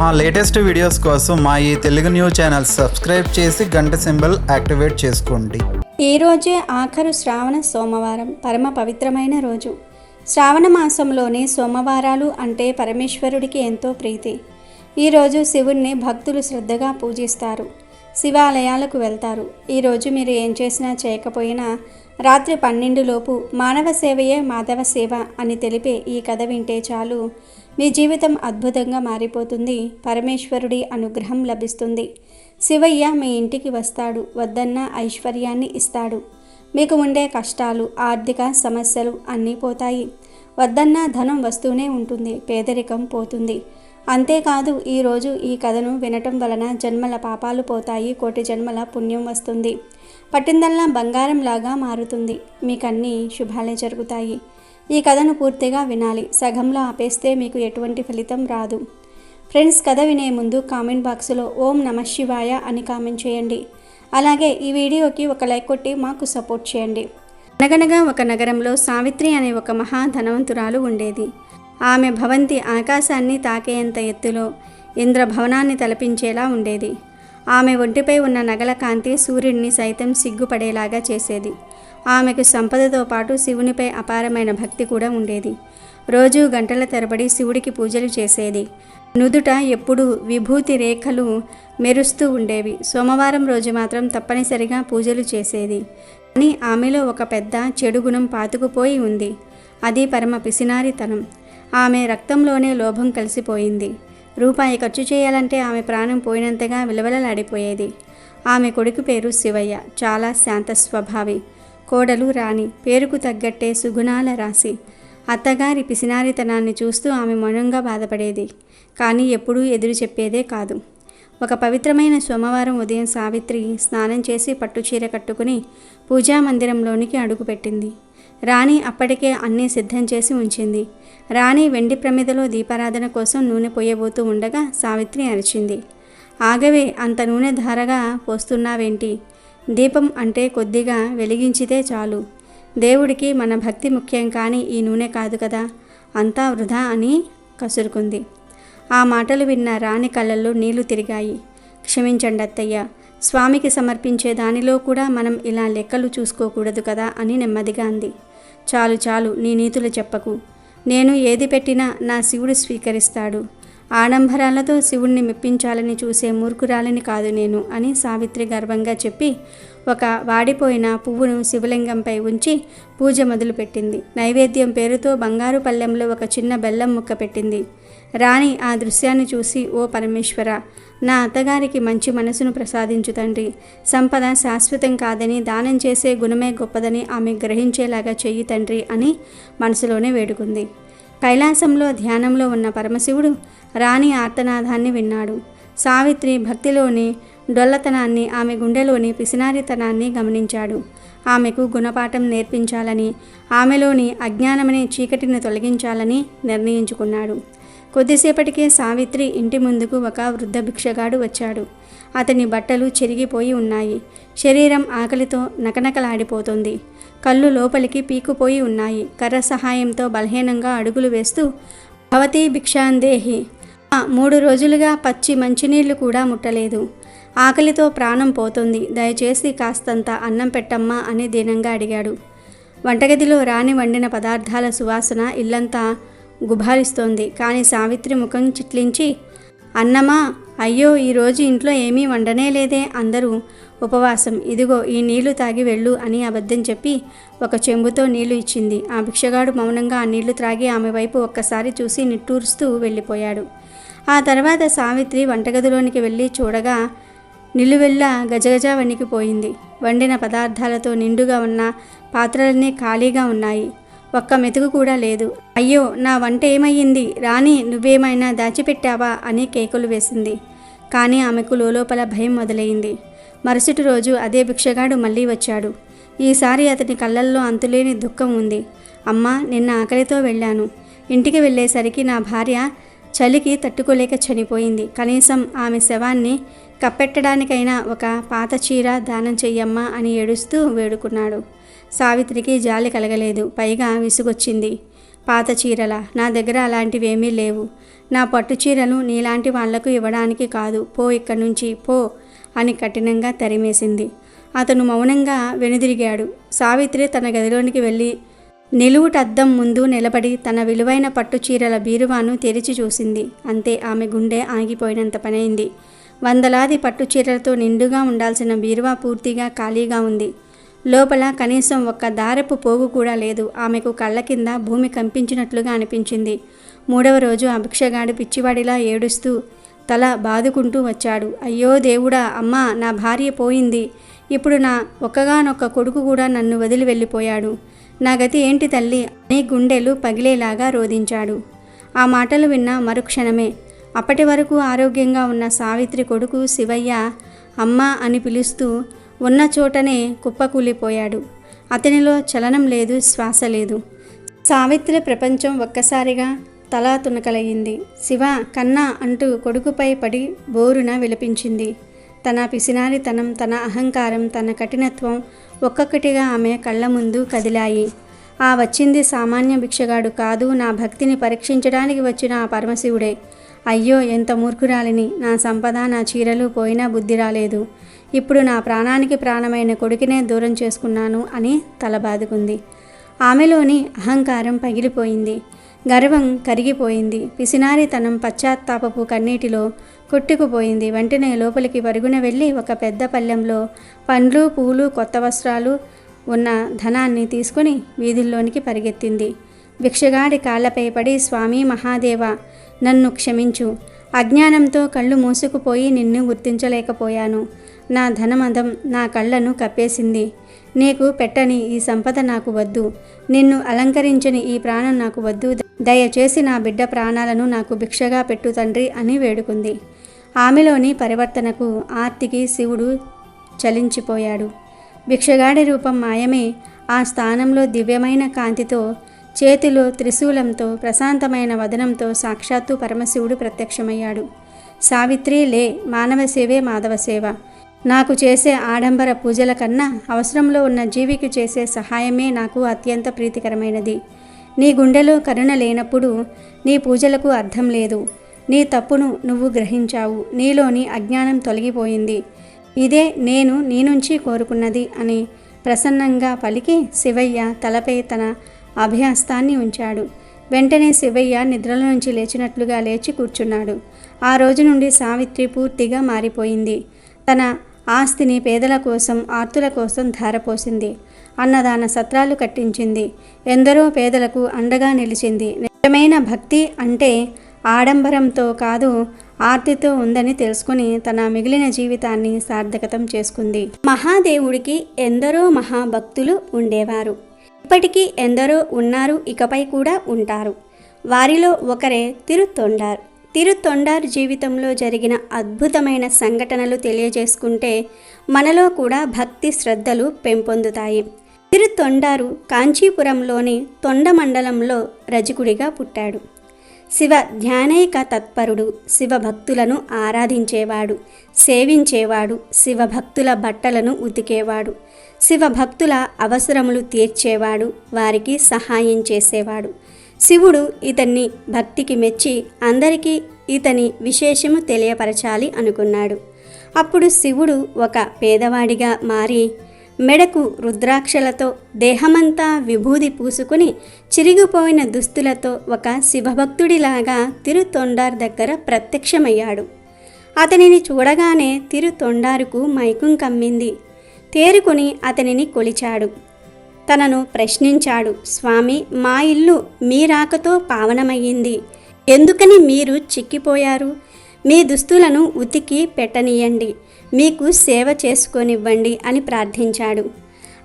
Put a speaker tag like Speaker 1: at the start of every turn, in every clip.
Speaker 1: మా latest videos కోసం మా ఈ తెలుగు న్యూస్ ఛానల్ సబ్స్క్రైబ్ చేసి గంట సింబల్ యాక్టివేట్ చేసుకోండి.
Speaker 2: ఈ రోజే ఆఖరు శ్రావణ సోమవారం, పరమ పవిత్రమైన రోజు. శ్రావణ మాసంలోని సోమవారాలు అంటే పరమేశ్వరుడికి ఎంతో ప్రీతి. ఈరోజు శివుణ్ణి భక్తులు శ్రద్ధగా పూజిస్తారు, శివాలయాలకు వెళ్తారు. ఈరోజు మీరు ఏం చేసినా చేయకపోయినా రాత్రి 12 లోపు మానవ సేవయే మాధవ సేవ అని తెలిపే ఈ కథ వింటే చాలు, మీ జీవితం అద్భుతంగా మారిపోతుంది. పరమేశ్వరుడి అనుగ్రహం లభిస్తుంది. శివయ్య మీ ఇంటికి వస్తాడు, వద్దన్న ఐశ్వర్యాన్ని ఇస్తాడు. మీకు ఉండే కష్టాలు, ఆర్థిక సమస్యలు అన్నీ పోతాయి. వద్దన్న ధనం వస్తూనే ఉంటుంది, పేదరికం పోతుంది. అంతేకాదు, ఈరోజు ఈ కథను వినటం వలన జన్మల పాపాలు పోతాయి, కోటి జన్మల పుణ్యం వస్తుంది. పట్టిందల్లా బంగారంలాగా మారుతుంది. మీకన్నీ శుభాలే జరుగుతాయి. ఈ కథను పూర్తిగా వినాలి, సగంలో ఆపేస్తే మీకు ఎటువంటి ఫలితం రాదు. ఫ్రెండ్స్, కథ వినే ముందు కామెంట్ బాక్స్లో ఓం నమః శివాయ అని కామెంట్ చేయండి. అలాగే ఈ వీడియోకి ఒక లైక్ కొట్టి మాకు సపోర్ట్ చేయండి. అనగనగా ఒక నగరంలో సావిత్రి అనే ఒక మహా ధనవంతురాలు ఉండేది. ఆమె భవంతి ఆకాశాన్ని తాకేంత ఎత్తులో ఇంద్రభవనాన్ని తలపించేలా ఉండేది. ఆమె ఒంటిపై ఉన్న నగల కాంతి సూర్యుడిని సైతం సిగ్గుపడేలాగా చేసేది. ఆమెకు సంపదతో పాటు శివునిపై అపారమైన భక్తి కూడా ఉండేది. రోజు గంటల తరబడి శివుడికి పూజలు చేసేది. నుదుట ఎప్పుడూ విభూతి రేఖలు మెరుస్తూ ఉండేవి. సోమవారం రోజు మాత్రం తప్పనిసరిగా పూజలు చేసేది. కానీ ఆమెలో ఒక పెద్ద చెడు గుణం పాతుకుపోయి ఉంది. అది పరమ పిసినారితనం. ఆమె రక్తంలోనే లోభం కలిసిపోయింది. రూపాయి ఖర్చు చేయాలంటే ఆమె ప్రాణం పోయినంతగా విలవలలాడిపోయేది. ఆమె కొడుకు పేరు శివయ్య, చాలా శాంత స్వభావి. కోడలు రాణి, పేరుకు తగ్గట్టే సుగుణాల రాశి. అత్తగారి పిసినారితనాన్ని చూస్తూ ఆమె మౌనంగా బాధపడేది, కానీ ఎప్పుడూ ఎదురు చెప్పేదే కాదు. ఒక పవిత్రమైన సోమవారం ఉదయం సావిత్రి స్నానం చేసి పట్టుచీర కట్టుకుని పూజా మందిరంలోనికి అడుగుపెట్టింది. రాణి అప్పటికే అన్నీ సిద్ధం చేసి ఉంచింది. రాణి వెండి ప్రమిదలో దీపారాధన కోసం నూనె పోయబోతూ ఉండగా సావిత్రి అరిచింది. ఆగవే, అంత నూనె ధారగా పోస్తున్నావేంటి? దీపం అంటే కొద్దిగా వెలిగించితే చాలు. దేవుడికి మన భక్తి ముఖ్యం, కానీ ఈ నూనె కాదు కదా, అంతా వృధా అని కసురుకుంది. ఆ మాటలు విన్న రాణి కళ్ళల్లో నీళ్లు తిరిగాయి. క్షమించండి అత్తయ్య, స్వామికి సమర్పించే దానిలో కూడా మనం ఇలా లెక్కలు చూసుకోకూడదు కదా అని నెమ్మదిగా అంది. చాలు చాలు, నీ నీతులు చెప్పకు. నేను ఏది పెట్టినా నా శివుడు స్వీకరిస్తాడు. ఆడంబరాలతో శివుణ్ణి మెప్పించాలని చూసే మూర్ఖురాలని కాదు నేను అని సావిత్రి గర్వంగా చెప్పి ఒక వాడిపోయిన పువ్వును శివలింగంపై ఉంచి పూజ మొదలుపెట్టింది. నైవేద్యం పేరుతో బంగారు పళ్ళెంలో ఒక చిన్న బెల్లం ముక్క పెట్టింది. రాణి ఆ దృశ్యాన్ని చూసి, ఓ పరమేశ్వర, నా అత్తగారికి మంచి మనసును ప్రసాదించు తండ్రి. సంపద శాశ్వతం కాదని, దానం చేసే గుణమే గొప్పదని ఆమె గ్రహించేలాగా చెయ్యి తండ్రి అని మనసులోనే వేడుకుంది. కైలాసంలో ధ్యానంలో ఉన్న పరమశివుడు రాణి ఆర్తనాదాన్ని విన్నాడు. సావిత్రి భక్తిలోని డొల్లతనాన్ని, ఆమె గుండెలోని పిసినారితనాన్ని గమనించాడు. ఆమెకు గుణపాఠం నేర్పించాలని, ఆమెలోని అజ్ఞానమనే చీకటిని తొలగించాలని నిర్ణయించుకున్నాడు. కొద్దిసేపటికే సావిత్రి ఇంటి ముందుకు ఒక వృద్ధ భిక్షగాడు వచ్చాడు. అతని బట్టలు చెరిగిపోయి ఉన్నాయి. శరీరం ఆకలితో నకనకలాడిపోతుంది. కళ్ళు లోపలికి పీకుపోయి ఉన్నాయి. కర్ర సహాయంతో బలహీనంగా అడుగులు వేస్తూ, భవతీ భిక్షాందేహి, 3 రోజులుగా పచ్చి మంచినీళ్లు కూడా ముట్టలేదు. ఆకలితో ప్రాణం పోతుంది. దయచేసి కాస్తంత అన్నం పెట్టమ్మా అని దీనంగా అడిగాడు. వంటగదిలో రాణి వండిన పదార్థాల సువాసన ఇల్లంతా గుబారిస్తోంది. కానీ సావిత్రి ముఖం చిట్లించి, అన్నమా, అయ్యో, ఈరోజు ఇంట్లో ఏమీ వండనే లేదే, అందరూ ఉపవాసం, ఇదిగో ఈ నీళ్లు తాగి వెళ్ళు అని అబద్ధం చెప్పి ఒక చెంబుతో నీళ్లు ఇచ్చింది. ఆ భిక్షగాడు మౌనంగా ఆ నీళ్లు త్రాగి ఆమె వైపు ఒక్కసారి చూసి నిట్టూరుస్తూ వెళ్ళిపోయాడు. ఆ తర్వాత సావిత్రి వంటగదిలోనికి వెళ్ళి చూడగా నిలువెల్లా గజగజ వణికిపోయింది. వండిన పదార్థాలతో నిండుగా ఉన్న పాత్రలన్నీ ఖాళీగా ఉన్నాయి. ఒక్క మెతుకు కూడా లేదు. అయ్యో, నా వంట ఏమయ్యింది? రాణి, నువ్వేమైనా దాచిపెట్టావా అని కేకలు వేసింది. కానీ ఆమెకు లోపల భయం మొదలైంది. మరుసటి రోజు అదే భిక్షగాడు మళ్ళీ వచ్చాడు. ఈసారి అతని కళ్ళల్లో అంతులేని దుఃఖం ఉంది. అమ్మా, నిన్న ఆకలితో వెళ్ళాను. ఇంటికి వెళ్ళేసరికి నా భార్య చలికి తట్టుకోలేక చనిపోయింది. కనీసం ఆమె శవాన్ని కప్పెట్టడానికైనా ఒక పాత చీర దానం చెయ్యమ్మా అని ఏడుస్తూ వేడుకున్నాడు. సావిత్రికి జాలి కలగలేదు, పైగా విసుగొచ్చింది. పాత చీరల, నా దగ్గర అలాంటివేమీ లేవు. నా పట్టు చీరలు నీలాంటి వాళ్లకు ఇవ్వడానికి కాదు, పో ఇక్కడి నుంచి పో అని కఠినంగా తరిమేసింది. అతను మౌనంగా వెనుదిరిగాడు. సావిత్రి తన గదిలోనికి వెళ్ళి నిలువుటద్దం ముందు నిలబడి తన విలువైన పట్టు చీరల బీరువాను తెరిచి చూసింది. అంతే, ఆమె గుండె ఆగిపోయినంత పనైంది. వందలాది పట్టు చీరలతో నిండుగా ఉండాల్సిన బీరువా పూర్తిగా ఖాళీగా ఉంది. లోపల కనీసం ఒక్క దారపు పోగు కూడా లేదు. ఆమెకు కళ్ళ కింద భూమి కంపించినట్లుగా అనిపించింది. 3వ రోజు ఆ భిక్షగాడు పిచ్చివాడిలా ఏడుస్తూ తల బాదుకుంటూ వచ్చాడు. అయ్యో దేవుడా, అమ్మా, నా భార్య పోయింది. ఇప్పుడు నా ఒక్కగానొక్క కొడుకు కూడా నన్ను వదిలి వెళ్ళిపోయాడు. నా గతి ఏంటి తల్లి అని గుండెలు పగిలేలాగా రోదించాడు. ఆ మాటలు విన్న మరుక్షణమే అప్పటి వరకు ఆరోగ్యంగా ఉన్న సావిత్రి కొడుకు శివయ్య అమ్మా అని పిలుస్తూ ఉన్న చోటనే కుప్పకూలిపోయాడు. అతనిలో చలనం లేదు, శ్వాస లేదు. సావిత్రి ప్రపంచం ఒక్కసారిగా తలా తునకలయ్యింది. శివ, కన్నా అంటూ కొడుకుపై పడి బోరున విలపించింది. తన పిసినారితనం, తన అహంకారం, తన కఠినత్వం ఒక్కొక్కటిగా ఆమె కళ్ళ ముందు కదిలాయి. ఆ వచ్చింది సామాన్య భిక్షగాడు కాదు, నా భక్తిని పరీక్షించడానికి వచ్చిన ఆ పరమశివుడే. అయ్యో, ఎంత మూర్ఖురాలిని! నా సంపద, నా చీరలు పోయినా బుద్ధి రాలేదు. ఇప్పుడు నా ప్రాణానికి ప్రాణమైన కొడుకునే దూరం చేసుకున్నాను అని తల బాదుకుంది. ఆమెలోని అహంకారం పగిలిపోయింది. గర్వం కరిగిపోయింది. పిసినారితనం పశ్చాత్తాపపు కన్నీటిలో కొట్టుకుపోయింది. వెంటనే లోపలికి పరుగున వెళ్ళి ఒక పెద్ద పళ్ళెంలో పండ్లు, పూలు, కొత్త వస్త్రాలు ఉన్న ధనాన్ని తీసుకుని వీధుల్లోనికి పరిగెత్తింది. భిక్షగాడి కాళ్లపై పడి, స్వామి మహాదేవ, నన్ను క్షమించు. అజ్ఞానంతో కళ్ళు మూసుకుపోయి నిన్ను గుర్తించలేకపోయాను. నా ధనమదం నా కళ్ళను కప్పేసింది. నీకు పెట్టని ఈ సంపద నాకు వద్దు. నిన్ను అలంకరించని ఈ ప్రాణం నాకు వద్దు. దయచేసి నా బిడ్డ ప్రాణాలను నాకు భిక్షగా పెట్టు తండ్రి అని వేడుకుంది. ఆమెలోని పరివర్తనకు ఆర్తికి శివుడు చలించిపోయాడు. భిక్షగాడి రూపం మాయమే. ఆ స్థానంలో దివ్యమైన కాంతితో, చేతిలో త్రిశూలంతో, ప్రశాంతమైన వదనంతో సాక్షాత్తు పరమశివుడు ప్రత్యక్షమయ్యాడు. సావిత్రి, లే, మానవ సేవే మాధవ సేవ. నాకు చేసే ఆడంబర పూజల కన్నా అవసరంలో ఉన్న జీవికి చేసే సహాయమే నాకు అత్యంత ప్రీతికరమైనది. నీ గుండెలో కరుణ లేనప్పుడు నీ పూజలకు అర్థం లేదు. నీ తప్పును నువ్వు గ్రహించావు. నీలోని అజ్ఞానం తొలగిపోయింది. ఇదే నేను నీ నుంచి కోరుకున్నది అని ప్రసన్నంగా పలికి శివయ్య తలపై తన అభయహస్తాన్ని ఉంచాడు. వెంటనే శివయ్య నిద్రలో నుంచి లేచినట్లుగా లేచి కూర్చున్నాడు. ఆ రోజు నుండి సావిత్రి పూర్తిగా మారిపోయింది. తన ఆస్తిని పేదల కోసం, ఆర్తుల కోసం ధారపోసింది. అన్నదాన సత్రాలు కట్టించింది. ఎందరో పేదలకు అండగా నిలిచింది. నిజమైన భక్తి అంటే ఆడంబరంతో కాదు, ఆర్తితో ఉందని తెలుసుకుని తన మిగిలిన జీవితాన్ని సార్థకతం చేసుకుంది. మహాదేవుడికి ఎందరో మహాభక్తులు ఉండేవారు. ఇప్పటికీ ఎందరో ఉన్నారు, ఇకపై కూడా ఉంటారు. వారిలో ఒకరే తిరుతొండార్. తిరుతొండార్ జీవితంలో జరిగిన అద్భుతమైన సంఘటనలు తెలియజేసుకుంటే మనలో కూడా భక్తి శ్రద్ధలు పెంపొందుతాయి. తిరుతొండారు కాంచీపురంలోని తొండ మండలంలో రజకుడిగా పుట్టాడు. శివ ధ్యానైక తత్పరుడు. శివభక్తులను ఆరాధించేవాడు, సేవించేవాడు. శివభక్తుల బట్టలను ఉతికేవాడు. శివభక్తుల అవసరములు తీర్చేవాడు, వారికి సహాయం చేసేవాడు. శివుడు ఇతన్ని భక్తికి మెచ్చి అందరికీ ఇతని విశేషము తెలియపరచాలి అనుకున్నాడు. అప్పుడు శివుడు ఒక పేదవాడిగా మారి మెడకు రుద్రాక్షలతో, దేహమంతా విభూది పూసుకుని, చిరిగిపోయిన దుస్తులతో ఒక శివభక్తుడిలాగా తిరుతొండార్ దగ్గర ప్రత్యక్షమయ్యాడు. అతనిని చూడగానే తిరుతొండారుకు మైకం కమ్మింది. తేరుకుని అతనిని కొలిచాడు. తనను ప్రశ్నించాడు. స్వామి, మా ఇల్లు మీ రాకతో పావనమయ్యింది. ఎందుకని మీరు చిక్కిపోయారు? మీ దుస్తులను ఉతికి పెట్టనీయండి, మీకు సేవ చేసుకొనివ్వండి అని ప్రార్థించాడు.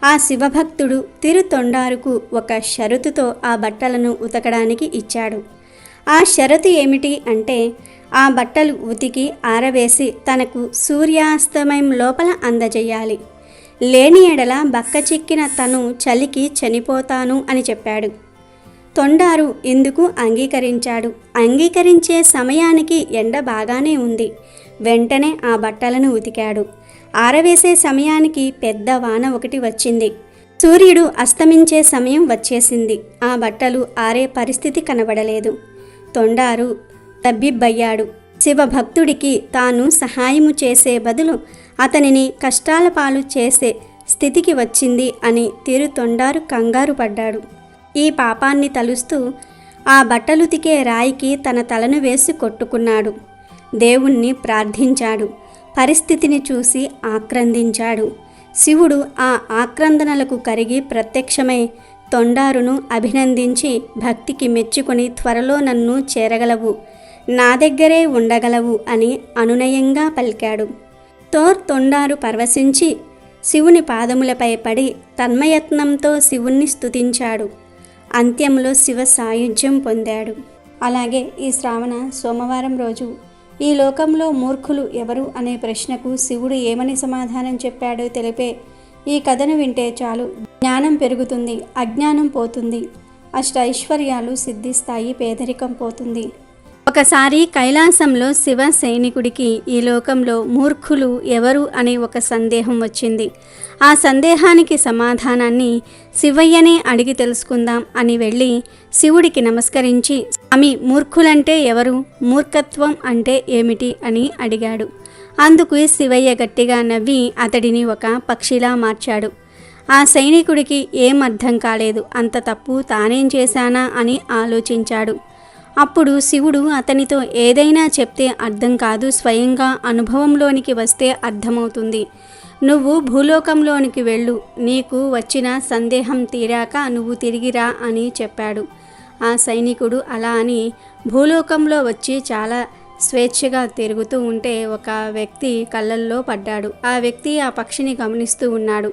Speaker 2: ఆ శివభక్తుడు తిరుతొండారుకు ఒక షరతుతో ఆ బట్టలను ఉతకడానికి ఇచ్చాడు. ఆ షరతు ఏమిటి అంటే, ఆ బట్టలు ఉతికి ఆరవేసి తనకు సూర్యాస్తమయం లోపల అందజేయాలి. లేని ఎడల బక్కచిక్కిన తను చలికి చనిపోతాను అని చెప్పాడు. తొండారు ఇందుకు అంగీకరించాడు. అంగీకరించే సమయానికి ఎండ బాగానే ఉంది. వెంటనే ఆ బట్టలను ఉతికాడు. ఆరవేసే సమయానికి పెద్ద వాన ఒకటి వచ్చింది. సూర్యుడు అస్తమించే సమయం వచ్చేసింది. ఆ బట్టలు ఆరే పరిస్థితి కనబడలేదు. తొండారు తబ్బిబ్బయ్యాడు. శివభక్తుడికి తాను సహాయము చేసే బదులు అతనిని కష్టాల పాలు చేసే స్థితికి వచ్చింది అని తీరుతొండారు కంగారు పడ్డాడు. ఈ పాపాన్ని తలుస్తూ ఆ బట్టలుతికే రాయికి తన తలను వేసి కొట్టుకున్నాడు. దేవుణ్ణి ప్రార్థించాడు. పరిస్థితిని చూసి ఆక్రందించాడు. శివుడు ఆ ఆక్రందనలకు కరిగి ప్రత్యక్షమై తొండారును అభినందించి భక్తికి మెచ్చుకొని త్వరలో నన్ను చేరగలవు, నా దగ్గరే ఉండగలవు అని అనునయంగా పలికాడు. తొండారు పరవశించి శివుని పాదములపై పడి తన్మయత్నంతో శివుణ్ణి స్తుతించాడు. అంత్యంలో శివ సాయుధ్యం పొందాడు. అలాగే ఈ శ్రావణ సోమవారం రోజు ఈ లోకంలో మూర్ఖులు ఎవరు అనే ప్రశ్నకు శివుడు ఏమని సమాధానం చెప్పాడో తెలిపే ఈ కథను వింటే చాలు జ్ఞానం పెరుగుతుంది, అజ్ఞానం పోతుంది, అష్టైశ్వర్యాలు సిద్ధిస్తాయి, పేదరికం పోతుంది. ఒకసారి కైలాసంలో శివ సైనికుడికి ఈ లోకంలో మూర్ఖులు ఎవరు అనే ఒక సందేహం వచ్చింది. ఆ సందేహానికి సమాధానాన్ని శివయ్యనే అడిగి తెలుసుకుందాం అని వెళ్ళి శివుడికి నమస్కరించి, స్వామి, మూర్ఖులంటే ఎవరు, మూర్ఖత్వం అంటే ఏమిటి అని అడిగాడు. అందుకు శివయ్య గట్టిగా నవ్వి అతడిని ఒక పక్షిలా మార్చాడు. ఆ సైనికుడికి ఏం అర్థం కాలేదు. అంత తప్పు తానేం చేశానా అని ఆలోచించాడు. అప్పుడు శివుడు అతనితో ఏదైనా చెప్తే అర్థం కాదు, స్వయంగా అనుభవంలోనికి వస్తే అర్థమవుతుంది. నువ్వు భూలోకంలోనికి వెళ్ళు, నీకు వచ్చిన సందేహం తీరాక నువ్వు తిరిగిరా అని చెప్పాడు. ఆ సైనికుడు అలా అని భూలోకంలో వచ్చి చాలా స్వేచ్ఛగా తిరుగుతూ ఉంటే ఒక వ్యక్తి కళ్ళల్లో పడ్డాడు. ఆ వ్యక్తి ఆ పక్షిని గమనిస్తూ ఉన్నాడు.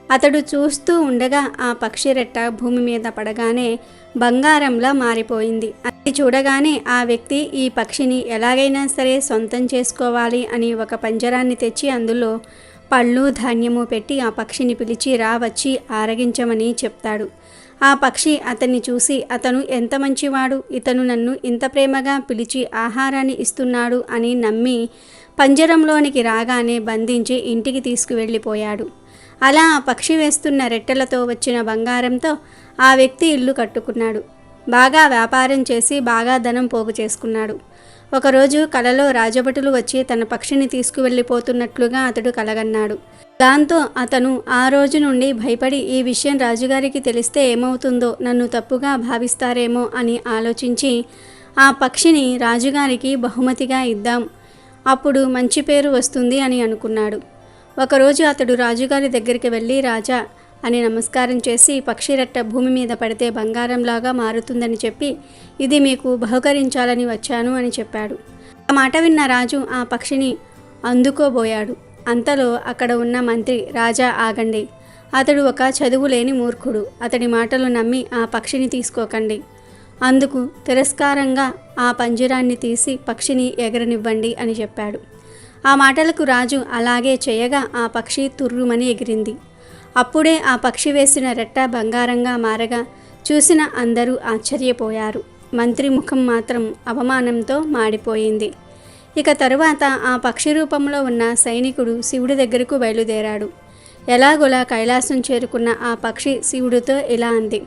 Speaker 2: అతడు చూస్తూ ఉండగా ఆ పక్షి రెట్ట భూమి మీద పడగానే బంగారంలా మారిపోయింది. అది చూడగానే ఆ వ్యక్తి ఈ పక్షిని ఎలాగైనా సరే సొంతం చేసుకోవాలి అని ఒక పంజరాన్ని తెచ్చి అందులో పళ్ళు ధాన్యము పెట్టి ఆ పక్షిని పిలిచి వచ్చి ఆరగించమని చెప్తాడు. ఆ పక్షి అతన్ని చూసి, అతను ఎంత మంచివాడు, ఇతను నన్ను ఇంత ప్రేమగా పిలిచి ఆహారాన్ని ఇస్తున్నాడు అని నమ్మి పంజరంలోనికి రాగానే బంధించి ఇంటికి తీసుకువెళ్ళిపోయాడు. అలా ఆ పక్షి వేస్తున్న రెట్టెలతో వచ్చిన బంగారంతో ఆ వ్యక్తి ఇల్లు కట్టుకున్నాడు. బాగా వ్యాపారం చేసి బాగా ధనం పోగు చేసుకున్నాడు. ఒకరోజు కలలో రాజభటులు వచ్చి తన పక్షిని తీసుకువెళ్ళిపోతున్నట్లుగా అతడు కలగన్నాడు. దాంతో అతను ఆ రోజు నుండి భయపడి ఈ విషయం రాజుగారికి తెలిస్తే ఏమవుతుందో, నన్ను తప్పుగా భావిస్తారేమో అని ఆలోచించి ఆ పక్షిని రాజుగారికి బహుమతిగా ఇద్దాం, అప్పుడు మంచి పేరు వస్తుంది అని అనుకున్నాడు. ఒకరోజు అతడు రాజుగారి దగ్గరికి వెళ్ళి, రాజా అని నమస్కారం చేసి, పక్షి రెట్ట భూమి మీద పడితే బంగారంలాగా మారుతుందని చెప్పి ఇది మీకు బహుకరించాలని వచ్చాను అని చెప్పాడు. ఆ మాట విన్న రాజు ఆ పక్షిని అందుకోబోయాడు. అంతలో అక్కడ ఉన్న మంత్రి, రాజా ఆగండి, అతడు ఒక చదువులేని మూర్ఖుడు, అతడి మాటలు నమ్మి ఆ పక్షిని తీసుకోకండి. అందుకు తిరస్కారంగా ఆ పంజరాన్ని తీసి పక్షిని ఎగరనివ్వండి అని చెప్పాడు. ఆ మాటలకు రాజు అలాగే చేయగా ఆ పక్షి తుర్రుమని ఎగిరింది. అప్పుడే ఆ పక్షి వేసిన రెట్ట బంగారంగా మారగా చూసిన అందరూ ఆశ్చర్యపోయారు. మంత్రి ముఖం మాత్రం అవమానంతో మాడిపోయింది. ఇక తరువాత ఆ పక్షి రూపంలో ఉన్న సైనికుడు శివుడి దగ్గరకు బయలుదేరాడు. ఎలాగోలా కైలాసం చేరుకున్న ఆ పక్షి శివుడితో ఇలా అంది,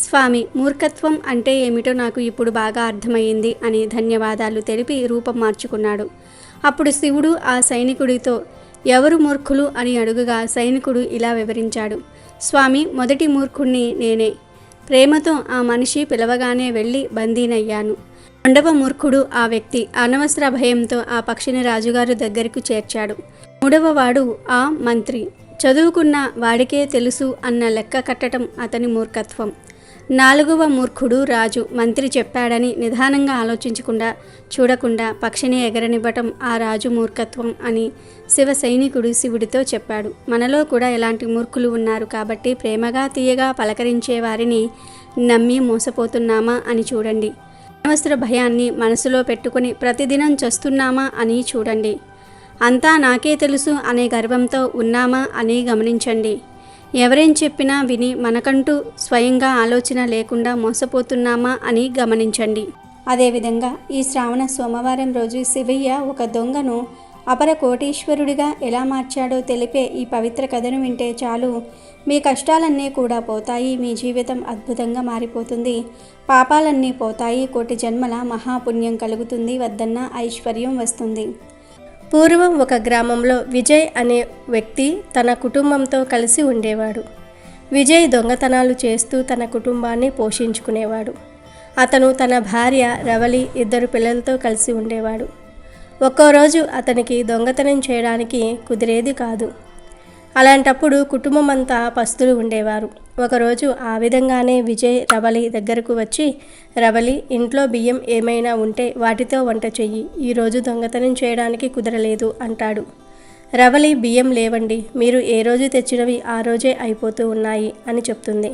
Speaker 2: స్వామి, మూర్ఖత్వం అంటే ఏమిటో నాకు ఇప్పుడు బాగా అర్థమయ్యింది అని ధన్యవాదాలు తెలిపి రూపం మార్చుకున్నాడు. అప్పుడు శివుడు ఆ సైనికుడితో ఎవరు మూర్ఖులు అని అడుగుగా సైనికుడు ఇలా వివరించాడు, స్వామి, మొదటి మూర్ఖుణ్ణి నేనే. ప్రేమతో ఆ మనిషి పిలవగానే వెళ్ళి బందీనయ్యాను. రెండవ మూర్ఖుడు ఆ వ్యక్తి. అనవసర భయంతో ఆ పక్షిని రాజుగారు దగ్గరకు చేర్చాడు. మూడవ వాడు ఆ మంత్రి. చదువుకున్న వాడికే తెలుసు అన్న లెక్క కట్టడం అతని మూర్ఖత్వం. నాలుగవ మూర్ఖుడు రాజు. మంత్రి చెప్పాడని నిదానంగా ఆలోచించకుండా చూడకుండా పక్షిని ఎగరనివ్వటం ఆ రాజు మూర్ఖత్వం అని శివ సైనికుడు శివుడితో చెప్పాడు. మనలో కూడా ఇలాంటి మూర్ఖులు ఉన్నారు కాబట్టి ప్రేమగా తీయగా పలకరించే వారిని నమ్మి మోసపోతున్నామా అని చూడండి. అనవసర భయాన్ని మనసులో పెట్టుకుని ప్రతిదినం చస్తున్నామా అని చూడండి. అంతా నాకే తెలుసు అనే గర్వంతో ఉన్నామా అని గమనించండి. ఎవరేం చెప్పినా విని మనకంటూ స్వయంగా ఆలోచన లేకుండా మోసపోతున్నామా అని గమనించండి. అదేవిధంగా ఈ శ్రావణ సోమవారం రోజు శివయ్య ఒక దొంగను అపర కోటీశ్వరుడిగా ఎలా మార్చాడో తెలిపే ఈ పవిత్ర కథను వింటే చాలు, మీ కష్టాలన్నీ కూడా పోతాయి, మీ జీవితం అద్భుతంగా మారిపోతుంది, పాపాలన్నీ పోతాయి, కోటి జన్మల మహాపుణ్యం కలుగుతుంది, వద్దన్న ఐశ్వర్యం వస్తుంది. పూర్వం ఒక గ్రామంలో విజయ్ అనే వ్యక్తి తన కుటుంబంతో కలిసి ఉండేవాడు. విజయ్ దొంగతనాలు చేస్తూ తన కుటుంబాన్ని పోషించుకునేవాడు. అతను తన భార్య రవలి 2 పిల్లలతో కలిసి ఉండేవాడు. ఒక్కోరోజు అతనికి దొంగతనం చేయడానికి కుదిరేది కాదు. అలాంటప్పుడు కుటుంబం అంతా పస్తులు ఉండేవారు. ఒకరోజు ఆ విధంగానే విజయ్ రవలి దగ్గరకు వచ్చి, రవలి, ఇంట్లో బియ్యం ఏమైనా ఉంటే వాటితో వంట చెయ్యి, ఈరోజు దొంగతనం చేయడానికి కుదరలేదు అంటాడు. రవలి, బియ్యం లేవండి, మీరు ఏ రోజు తెచ్చినవి ఆ రోజే అయిపోతూ ఉన్నాయి అని చెప్తుంది.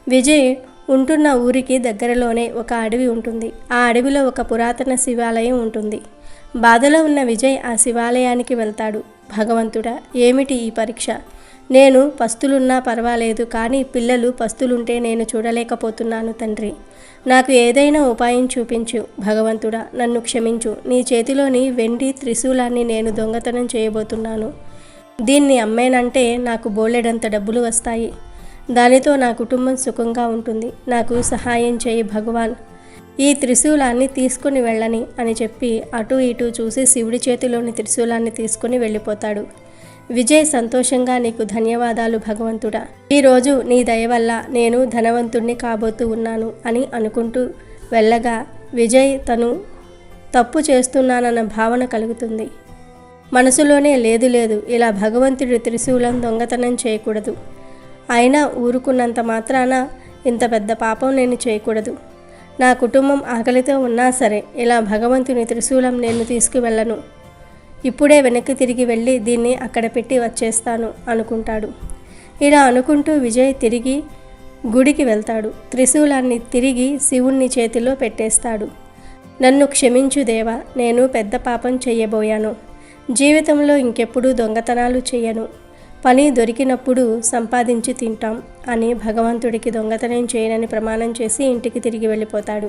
Speaker 2: విజయ్ ఉంటున్న ఊరికి దగ్గరలోనే ఒక అడవి ఉంటుంది. ఆ అడవిలో ఒక పురాతన శివాలయం ఉంటుంది. బాధలో ఉన్న విజయ్ ఆ శివాలయానికి వెళ్తాడు. భగవంతుడా, ఏమిటి ఈ పరీక్ష? నేను పస్తులున్నా పర్వాలేదు, కానీ పిల్లలు పస్తులుంటే నేను చూడలేకపోతున్నాను తండ్రి. నాకు ఏదైనా ఉపాయం చూపించు భగవంతుడా, నన్ను క్షమించు. నీ చేతిలోని వెండి త్రిశూలాన్ని నేను దొంగతనం చేయబోతున్నాను. దీన్ని అమ్మేనంటే నాకు బోలెడంత డబ్బులు వస్తాయి. దానితో నా కుటుంబం సుఖంగా ఉంటుంది. నాకు సహాయం చేయి భగవాన్. ఈ త్రిశూలాన్ని తీసుకుని వెళ్ళని అని చెప్పి అటు ఇటు చూసి శివుడి చేతిలోని త్రిశూలాన్ని తీసుకుని వెళ్ళిపోతాడు. విజయ్ సంతోషంగా, నీకు ధన్యవాదాలు భగవంతుడా, ఈరోజు నీ దయ వల్ల నేను ధనవంతుణ్ణి కాబోతూ ఉన్నాను అని అనుకుంటూ వెళ్ళగా విజయ్ తను తప్పు చేస్తున్నానన్న భావన కలుగుతుంది. మనసులోనే లేదు ఇలా భగవంతుడి త్రిశూలం దొంగతనం చేయకూడదు, అయినా ఊరుకున్నంత మాత్రాన ఇంత పెద్ద పాపం నేను చేయకూడదు. నా కుటుంబం ఆకలితో ఉన్నా సరే ఇలా భగవంతుని త్రిశూలం నేను తీసుకువెళ్ళను. ఇప్పుడే వెనక్కి తిరిగి వెళ్ళి దీన్ని అక్కడ పెట్టి వచ్చేస్తాను అనుకుంటాడు. ఇలా అనుకుంటూ విజయ్ తిరిగి గుడికి వెళ్తాడు. త్రిశూలాన్ని తిరిగి శివుణ్ణి చేతిలో పెట్టేస్తాడు. నన్ను క్షమించు దేవా, నేను పెద్ద పాపం చెయ్యబోయాను. జీవితంలో ఇంకెప్పుడు దొంగతనాలు చెయ్యను. పని దొరికినప్పుడు సంపాదించి తింటాం అని భగవంతుడికి దొంగతనం చేయనని ప్రమాణం చేసి ఇంటికి తిరిగి వెళ్ళిపోతాడు.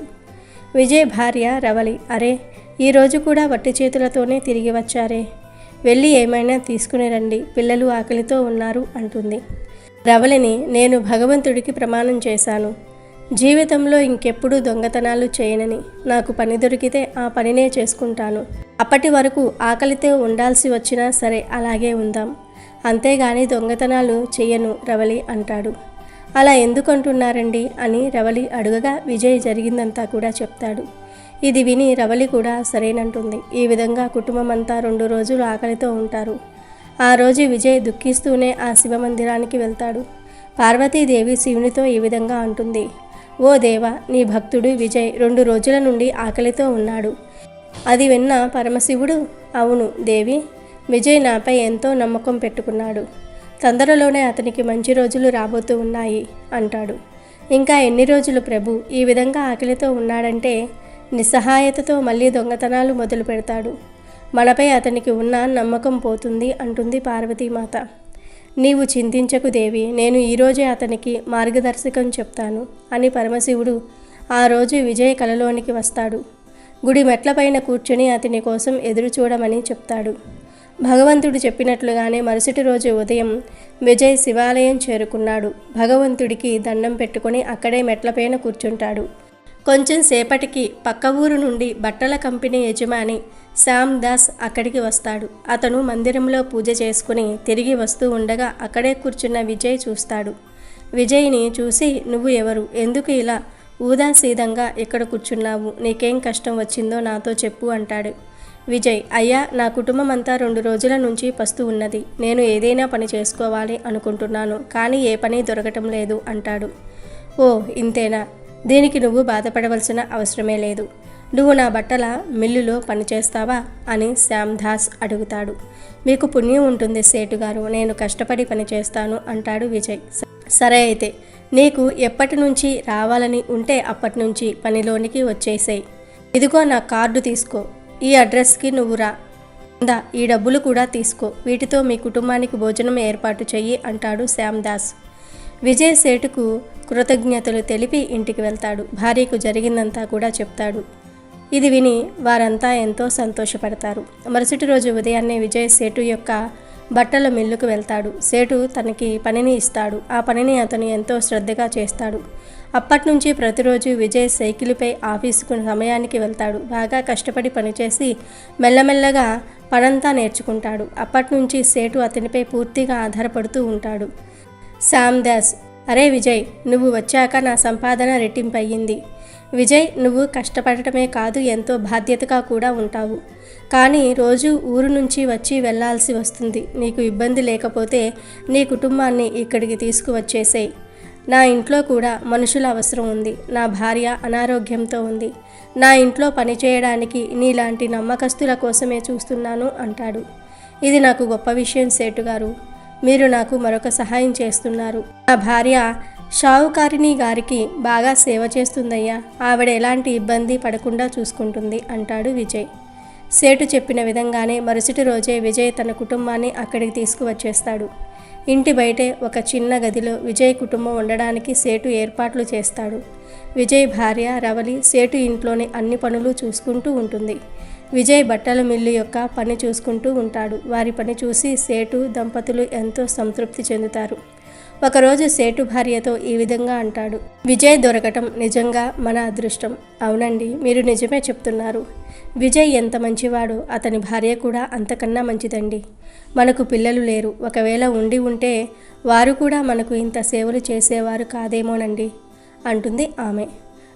Speaker 2: విజయ్ భార్య రవలి, అరే, ఈరోజు కూడా వట్టి చేతులతోనే తిరిగి వచ్చారే, వెళ్ళి ఏమైనా తీసుకుని రండి, పిల్లలు ఆకలితో ఉన్నారు అంటుంది. రవలిని, నేను భగవంతుడికి ప్రమాణం చేశాను, జీవితంలో ఇంకెప్పుడు దొంగతనాలు చేయనని. నాకు పని దొరికితే ఆ పనినే చేసుకుంటాను. అప్పటి వరకు ఆకలితో ఉండాల్సి వచ్చినా సరే అలాగే ఉందాం, అంతేగాని దొంగతనాలు చెయ్యను రవలి అంటాడు. అలా ఎందుకంటున్నారండి అని రవలి అడుగగా విజయ్ జరిగిందంతా కూడా చెప్తాడు. ఇది విని రవలి కూడా సరేనంటుంది. ఈ విధంగా కుటుంబం అంతా 2 రోజులు ఆకలితో ఉంటారు. ఆ రోజు విజయ్ దుఃఖిస్తూనే ఆ శివ మందిరానికి వెళ్తాడు. పార్వతీదేవి శివునితో ఈ విధంగా అంటుంది, ఓ దేవా, నీ భక్తుడు విజయ్ 2 రోజుల నుండి ఆకలితో ఉన్నాడు. అది విన్న పరమశివుడు, అవును దేవి, విజయ్ నాపై ఎంతో నమ్మకం పెట్టుకున్నాడు. తొందరలోనే అతనికి మంచి రోజులు రాబోతూ ఉన్నాయి అంటాడు. ఇంకా ఎన్ని రోజులు ప్రభు, ఈ విధంగా ఆకలితో ఉన్నాడంటే నిస్సహాయతతో మళ్ళీ దొంగతనాలు మొదలు పెడతాడు. మనపై అతనికి ఉన్న నమ్మకం పోతుంది అంటుంది పార్వతీమాత. నీవు చింతించకు దేవి, నేను ఈరోజే అతనికి మార్గదర్శకం చెప్తాను అని పరమశివుడు ఆ రోజు విజయ్ కలలోనికి వస్తాడు. గుడి మెట్లపైన కూర్చుని అతని కోసం ఎదురు చూడమని చెప్తాడు. భగవంతుడు చెప్పినట్లుగానే మరుసటి రోజు ఉదయం విజయ్ శివాలయం చేరుకున్నాడు. భగవంతుడికి దండం పెట్టుకుని అక్కడే మెట్లపైన కూర్చుంటాడు. కొంచెం సేపటికి పక్క ఊరు నుండి బట్టల కంపెనీ యజమాని శ్యామ్ దాస్ అక్కడికి వస్తాడు. అతను మందిరంలో పూజ చేసుకుని తిరిగి వస్తూ ఉండగా అక్కడే కూర్చున్న విజయ్ చూస్తాడు. విజయ్ని చూసి, నువ్వు ఎవరు, ఎందుకు ఇలా ఊదాసీదంగా ఇక్కడ కూర్చున్నావు, నీకేం కష్టం వచ్చిందో నాతో చెప్పు అంటాడు. విజయ్, అయ్యా, నా కుటుంబం అంతా 2 రోజుల నుంచి పస్తు ఉన్నది. నేను ఏదైనా పని చేసుకోవాలి అనుకుంటున్నాను, కానీ ఏ పని దొరకటం లేదు అంటాడు. ఓ, ఇంతేనా, దీనికి నువ్వు బాధపడవలసిన అవసరమే లేదు. నువ్వు నా బట్టల మిల్లులో పనిచేస్తావా అని శ్యామ్ దాస్ అడుగుతాడు. మీకు పుణ్యం ఉంటుంది సేటు గారు, నేను కష్టపడి పనిచేస్తాను అంటాడు విజయ్. సరే అయితే, నీకు ఎప్పటి నుంచి రావాలని ఉంటే అప్పటి నుంచి పనిలోనికి వచ్చేసేయ్. ఇదిగో నా కార్డు తీసుకో, ఈ అడ్రస్కి నువ్వు రా, ఈ డబ్బులు కూడా తీసుకో, వీటితో మీ కుటుంబానికి భోజనం ఏర్పాటు చెయ్యి అంటాడు శ్యామ్ దాస్. విజయ్ సేటుకు కృతజ్ఞతలు తెలిపి ఇంటికి వెళ్తాడు. భార్యకు జరిగిందంతా కూడా చెప్తాడు.
Speaker 3: ఇది విని వారంతా ఎంతో సంతోషపడతారు. మరుసటి రోజు ఉదయాన్నే విజయ్ సేటు యొక్క బట్టల మిల్లుకు వెళ్తాడు. సేటు తనకి పనిని ఇస్తాడు. ఆ పనిని అతను ఎంతో శ్రద్ధగా చేస్తాడు. అప్పట్నుంచి ప్రతిరోజు విజయ్ సైకిలుపై ఆఫీసుకు సమయానికి వెళ్తాడు. బాగా కష్టపడి పనిచేసి మెల్లమెల్లగా పనంతా నేర్చుకుంటాడు. అప్పట్నుంచి సేటు అతనిపై పూర్తిగా ఆధారపడుతూ ఉంటాడు. శ్యామ్ దాస్: అరే విజయ్, నువ్వు వచ్చాక నా సంపాదన రెట్టింపు అయ్యింది. విజయ్, నువ్వు కష్టపడటమే కాదు, ఎంతో బాధ్యతగా కూడా ఉంటావు. కానీ రోజు ఊరు నుంచి వచ్చి వెళ్ళాల్సి వస్తుంది. నీకు ఇబ్బంది లేకపోతే నీ కుటుంబాన్ని ఇక్కడికి తీసుకువచ్చేసేయ్. నా ఇంట్లో కూడా మనుషుల అవసరం ఉంది. నా భార్య అనారోగ్యంతో ఉంది. నా ఇంట్లో పని చేయడానికి నీలాంటి నమ్మకస్తుల కోసమే చూస్తున్నాను అంటాడు. ఇది నాకు గొప్ప విషయం సేటు గారు. మీరు నాకు మరొక సహాయం చేస్తున్నారు. నా భార్య షావుకారిని గారికి బాగా సేవ చేస్తుందయ్యా. ఆవిడ ఎలాంటి ఇబ్బంది పడకుండా చూసుకుంటుంది అంటాడు విజయ్. సేటు చెప్పిన విధంగానే మరుసటి రోజే విజయ్ తన కుటుంబాన్ని అక్కడికి తీసుకువచ్చేస్తాడు. ఇంటి బయటే ఒక చిన్న గదిలో విజయ్ కుటుంబం ఉండడానికి సేటు ఏర్పాట్లు చేస్తాడు. విజయ్ భార్య రవలి సేటు ఇంట్లోని అన్ని పనులు చూసుకుంటూ ఉంటుంది. విజయ్ బట్టల మిల్లు యొక్క పని చూసుకుంటూ ఉంటాడు. వారి పని చూసి సేటు దంపతులు ఎంతో సంతృప్తి చెందుతారు. ఒకరోజు సేటు భార్యతో ఈ విధంగా అంటాడు: విజయ్ దొరకటం నిజంగా మన అదృష్టం. అవునండి, మీరు నిజమే చెప్తున్నారు. విజయ్ ఎంత మంచివాడో అతని భార్య కూడా అంతకన్నా మంచిదండి. మనకు పిల్లలు లేరు. ఒకవేళ ఉండి ఉంటే వారు కూడా మనకు ఇంత సేవలు చేసేవారు కాదేమోనండి అంటుంది ఆమె.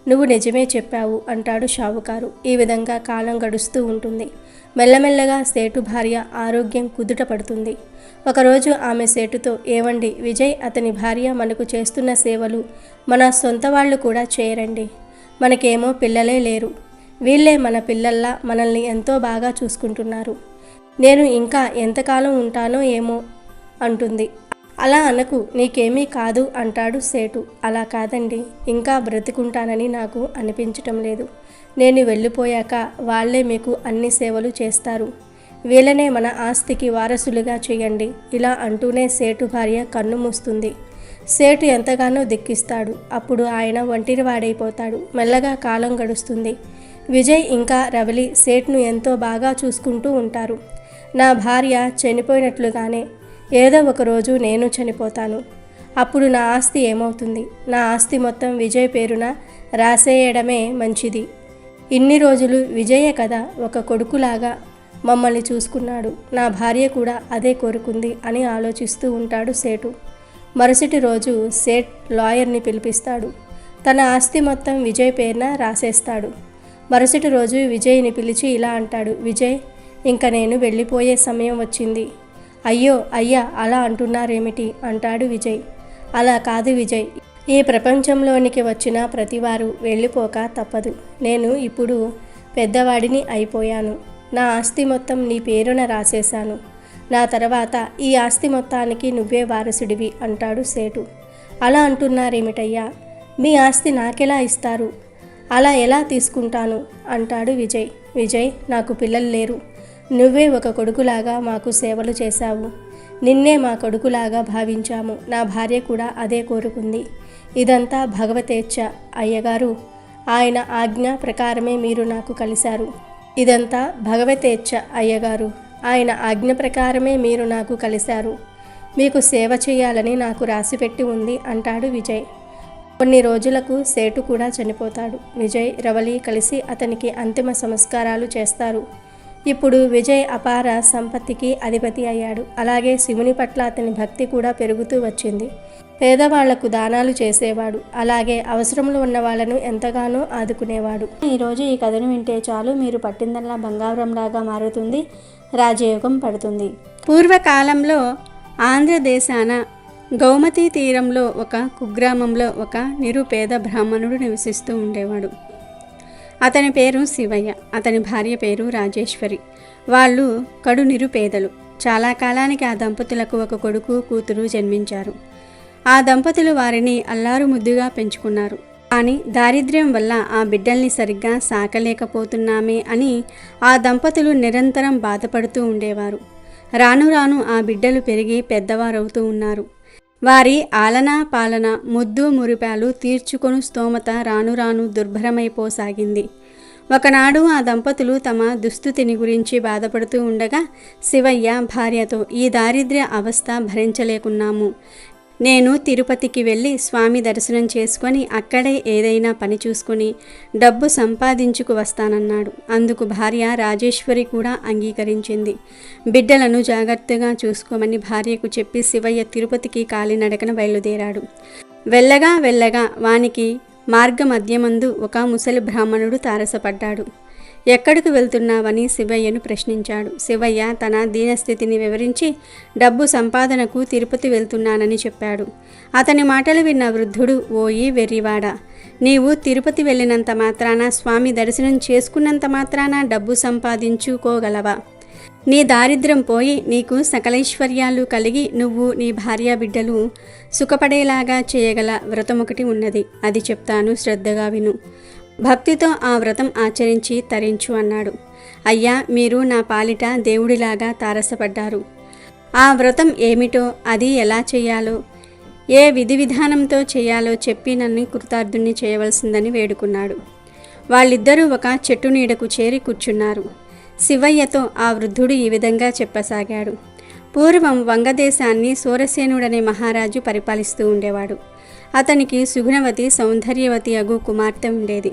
Speaker 3: నువ్వు నిజమే చెప్పావు అంటాడు షావుకారు. ఈ విధంగా కాలం గడుస్తూ ఉంటుంది. మెల్లమెల్లగా సేటు భార్య ఆరోగ్యం కుదుట పడుతుంది. ఒకరోజు ఆమె సేటుతో: ఏవండి, విజయ్ అతని భార్య మనకు చేస్తున్న సేవలు మన సొంత వాళ్ళు కూడా చేయరండి. మనకేమో పిల్లలే లేరు. వీళ్ళే మన పిల్లల్లా మనల్ని ఎంతో బాగా చూసుకుంటున్నారు. నేను ఇంకా ఎంతకాలం ఉంటానో ఏమో అంటుంది. అలా అనకు, నీకేమీ కాదు అంటాడు సేటు. అలా కాదండి, ఇంకా బ్రతికుంటానని నాకు అనిపించటం లేదు. నేను వెళ్ళిపోయాక వాళ్ళే మీకు అన్ని సేవలు చేస్తారు. వీళ్ళనే మన ఆస్తికి వారసులుగా చేయండి. ఇలా అంటూనే సేటు భార్య కన్ను మూస్తుంది. సేటు ఎంతగానో దిక్కిస్తాడు. అప్పుడు ఆయన ఒంటరివాడైపోతాడు. మెల్లగా కాలం గడుస్తుంది. విజయ్ ఇంకా రవలి సేట్ను ఎంతో బాగా చూసుకుంటూ ఉంటారు. నా భార్య చనిపోయినట్లుగానే ఏదో ఒకరోజు నేను చనిపోతాను. అప్పుడు నా ఆస్తి ఏమవుతుంది? నా ఆస్తి మొత్తం విజయ్ పేరున రాసేయడమే మంచిది. ఇన్ని రోజులు విజయే కదా ఒక కొడుకులాగా మమ్మల్ని చూసుకున్నాడు. నా భార్య కూడా అదే కోరుకుంది అని ఆలోచిస్తూ ఉంటాడు సేటు. మరుసటి రోజు సేట్ లాయర్ని పిలిపిస్తాడు. తన ఆస్తి మొత్తం విజయ్ పేరున రాసేస్తాడు. మరుసటి రోజు విజయ్ని పిలిచి ఇలా అంటాడు: విజయ్, ఇంక నేను వెళ్ళిపోయే సమయం వచ్చింది. అయ్యో అయ్యా, అలా అంటున్నారేమిటి అంటాడు విజయ్. అలా కాదు విజయ్, ఈ ప్రపంచంలోనికి వచ్చిన ప్రతివారు వెళ్ళిపోక తప్పదు. నేను ఇప్పుడు పెద్దవాడిని అయిపోయాను. నా ఆస్తి మొత్తం నీ పేరున రాసేశాను. నా తర్వాత ఈ ఆస్తి మొత్తానికి నువ్వే వారసుడివి అంటాడు సేటు. అలా అంటున్నారేమిటయ్యా? మీ ఆస్తి నాకెలా ఇస్తారు? అలా ఎలా తీసుకుంటాను అంటాడు విజయ్. విజయ్, నాకు పిల్లలు లేరు. నువ్వే ఒక కొడుకులాగా మాకు సేవలు చేశావు. నిన్నే మా కొడుకులాగా భావించాము. నా భార్య కూడా అదే కోరుకుంది. ఇదంతా భగవతేచ్ఛ అయ్యగారు. ఆయన ఆజ్ఞ ప్రకారమే మీరు నాకు కలిశారు. ఇదంతా భగవతేచ్ఛ అయ్యగారు. ఆయన ఆజ్ఞ ప్రకారమే మీరు నాకు కలిశారు. మీకు సేవ చేయాలని నాకు రాసిపెట్టి ఉంది అంటాడు విజయ్. కొన్ని రోజులకు సేటు కూడా చనిపోతాడు. విజయ్, రవలి కలిసి అతనికి అంతిమ సంస్కారాలు చేస్తారు. ఇప్పుడు విజయ్ అపార సంపత్తికి అధిపతి అయ్యాడు. అలాగే శివుని పట్ల అతని భక్తి కూడా పెరుగుతూ వచ్చింది. పేదవాళ్లకు దానాలు చేసేవాడు. అలాగే అవసరంలో ఉన్న వాళ్ళను ఎంతగానో ఆదుకునేవాడు. ఈరోజు ఈ కథను వింటే చాలు, మీరు పట్టిందల్లా బంగారంలాగా మారుతుంది, రాజయోగం పడుతుంది. పూర్వకాలంలో ఆంధ్రదేశాన గౌమతి తీరంలో ఒక కుగ్రామంలో ఒక నిరుపేద బ్రాహ్మణుడు నివసిస్తూ ఉండేవాడు. అతని పేరు శివయ్య. అతని భార్య పేరు రాజేశ్వరి. వాళ్ళు కడు నిరుపేదలు. చాలా కాలానికి ఆ దంపతులకు ఒక కొడుకు కూతురు జన్మించారు. ఆ దంపతులు వారిని అల్లారు ముద్దుగా పెంచుకున్నారు. కానీ దారిద్ర్యం వల్ల ఆ బిడ్డల్ని సరిగ్గా సాకలేకపోతున్నామే అని ఆ దంపతులు నిరంతరం బాధపడుతూ ఉండేవారు. రాను రాను ఆ బిడ్డలు పెరిగి పెద్దవారవుతూ ఉన్నారు. వారి ఆలనా పాలన ముద్దు మురిపాలు తీర్చుకొను స్తోమత రాను రాను దుర్భరమైపోసాగింది.
Speaker 2: ఒకనాడు ఆ దంపతులు తమ దుస్థితిని గురించి బాధపడుతూ ఉండగా శివయ్య భార్యతో, ఈ దారిద్ర్య అవస్థ భరించలేకున్నాము. నేను తిరుపతికి వెళ్ళి స్వామి దర్శనం చేసుకొని అక్కడే ఏదైనా పని చూసుకొని డబ్బు సంపాదించుకు వస్తానన్నాడు. అందుకు భార్య రాజేశ్వరి కూడా అంగీకరించింది. బిడ్డలను జాగ్రత్తగా చూసుకోమని భార్యకు చెప్పి శివయ్య తిరుపతికి కాలినడకన బయలుదేరాడు. వెళ్ళగా వానికి మార్గ మధ్యమందు ఒక ముసలి బ్రాహ్మణుడు తారసపడ్డాడు. ఎక్కడికి వెళ్తున్నావని శివయ్యను ప్రశ్నించాడు. శివయ్య తన దీనస్థితిని వివరించి డబ్బు సంపాదనకు తిరుపతి వెళ్తున్నానని చెప్పాడు. అతని మాటలు విన్న వృద్ధుడు, ఓయి వెర్రివాడా, నీవు తిరుపతి వెళ్ళినంత మాత్రాన, స్వామి దర్శనం చేసుకున్నంత మాత్రాన డబ్బు సంపాదించుకోగలవా? నీ దారిద్ర్యం పోయి నీకు సకలైశ్వర్యాలు కలిగి నువ్వు నీ భార్య బిడ్డలు సుఖపడేలాగా చేయగల వ్రతమొకటి ఉన్నది. అది చెప్తాను, శ్రద్ధగా విను. భక్తితో ఆ వ్రతం ఆచరించి తరించు అన్నాడు. అయ్యా, మీరు నా పాలిట దేవుడిలాగా తారసపడ్డారు. ఆ వ్రతం ఏమిటో, అది ఎలా చేయాలో, ఏ విధి విధానంతో చేయాలో చెప్పి నన్ను కృతార్థుణ్ణి చేయవలసిందని వేడుకున్నాడు. వాళ్ళిద్దరూ ఒక చెట్టు నీడకు చేరి కూర్చున్నారు. శివయ్యతో ఆ వృద్ధుడు ఈ విధంగా చెప్పసాగాడు. పూర్వం వంగదేశాన్ని సూరసేనుడనే మహారాజు పరిపాలిస్తూ ఉండేవాడు. అతనికి సుగుణవతి సౌందర్యవతి అగు కుమార్తె ఉండేది.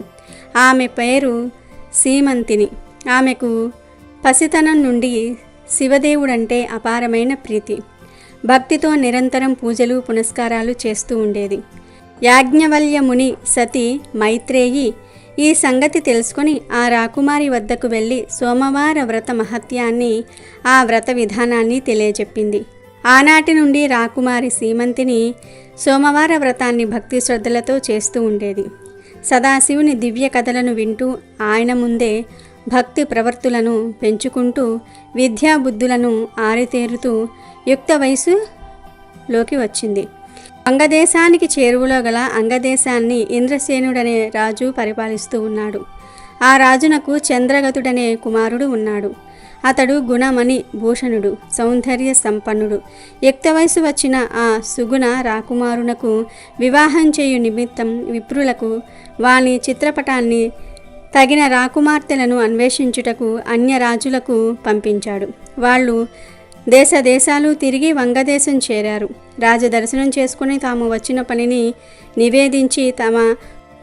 Speaker 2: ఆమె పేరు సీమంతిని. ఆమెకు పసితనం నుండి శివదేవుడంటే అపారమైన ప్రీతి. భక్తితో నిరంతరం పూజలు పునస్కారాలు చేస్తూ ఉండేది. యాజ్ఞవల్య ముని సతి మైత్రేయి ఈ సంగతి తెలుసుకొని ఆ రాకుమారి వద్దకు వెళ్ళి సోమవార వ్రత మహత్యాన్ని, ఆ వ్రత విధానాన్ని తెలియజెప్పింది. ఆనాటి నుండి రాకుమారి సీమంతిని సోమవార వ్రతాన్ని భక్తి శ్రద్ధలతో చేస్తూ ఉండేది. సదాశివుని దివ్య కథలను వింటూ ఆయన ముందే భక్తి ప్రవర్తులను పెంచుకుంటూ విద్యాబుద్ధులను ఆరితేరుతూ యుక్త వయసులోకి వచ్చింది. అంగదేశానికి చేరువలో గల అంగదేశాన్ని ఇంద్రసేనుడనే రాజు పరిపాలిస్తూ ఉన్నాడు. ఆ రాజునకు చంద్రగతుడనే కుమారుడు ఉన్నాడు. అతడు గుణమణి భూషణుడు, సౌందర్య సంపన్నుడు. యుక్త వయసు వచ్చిన ఆ సుగుణ రాకుమారునకు వివాహం చేయు నిమిత్తం విప్రులకు వాని చిత్రపటాన్ని తగిన రాకుమార్తెలను అన్వేషించుటకు అన్య రాజులకు పంపించాడు. వాళ్ళు దేశాలు తిరిగి వంగదేశం చేరారు. రాజదర్శనం చేసుకుని తాము వచ్చిన పనిని నివేదించి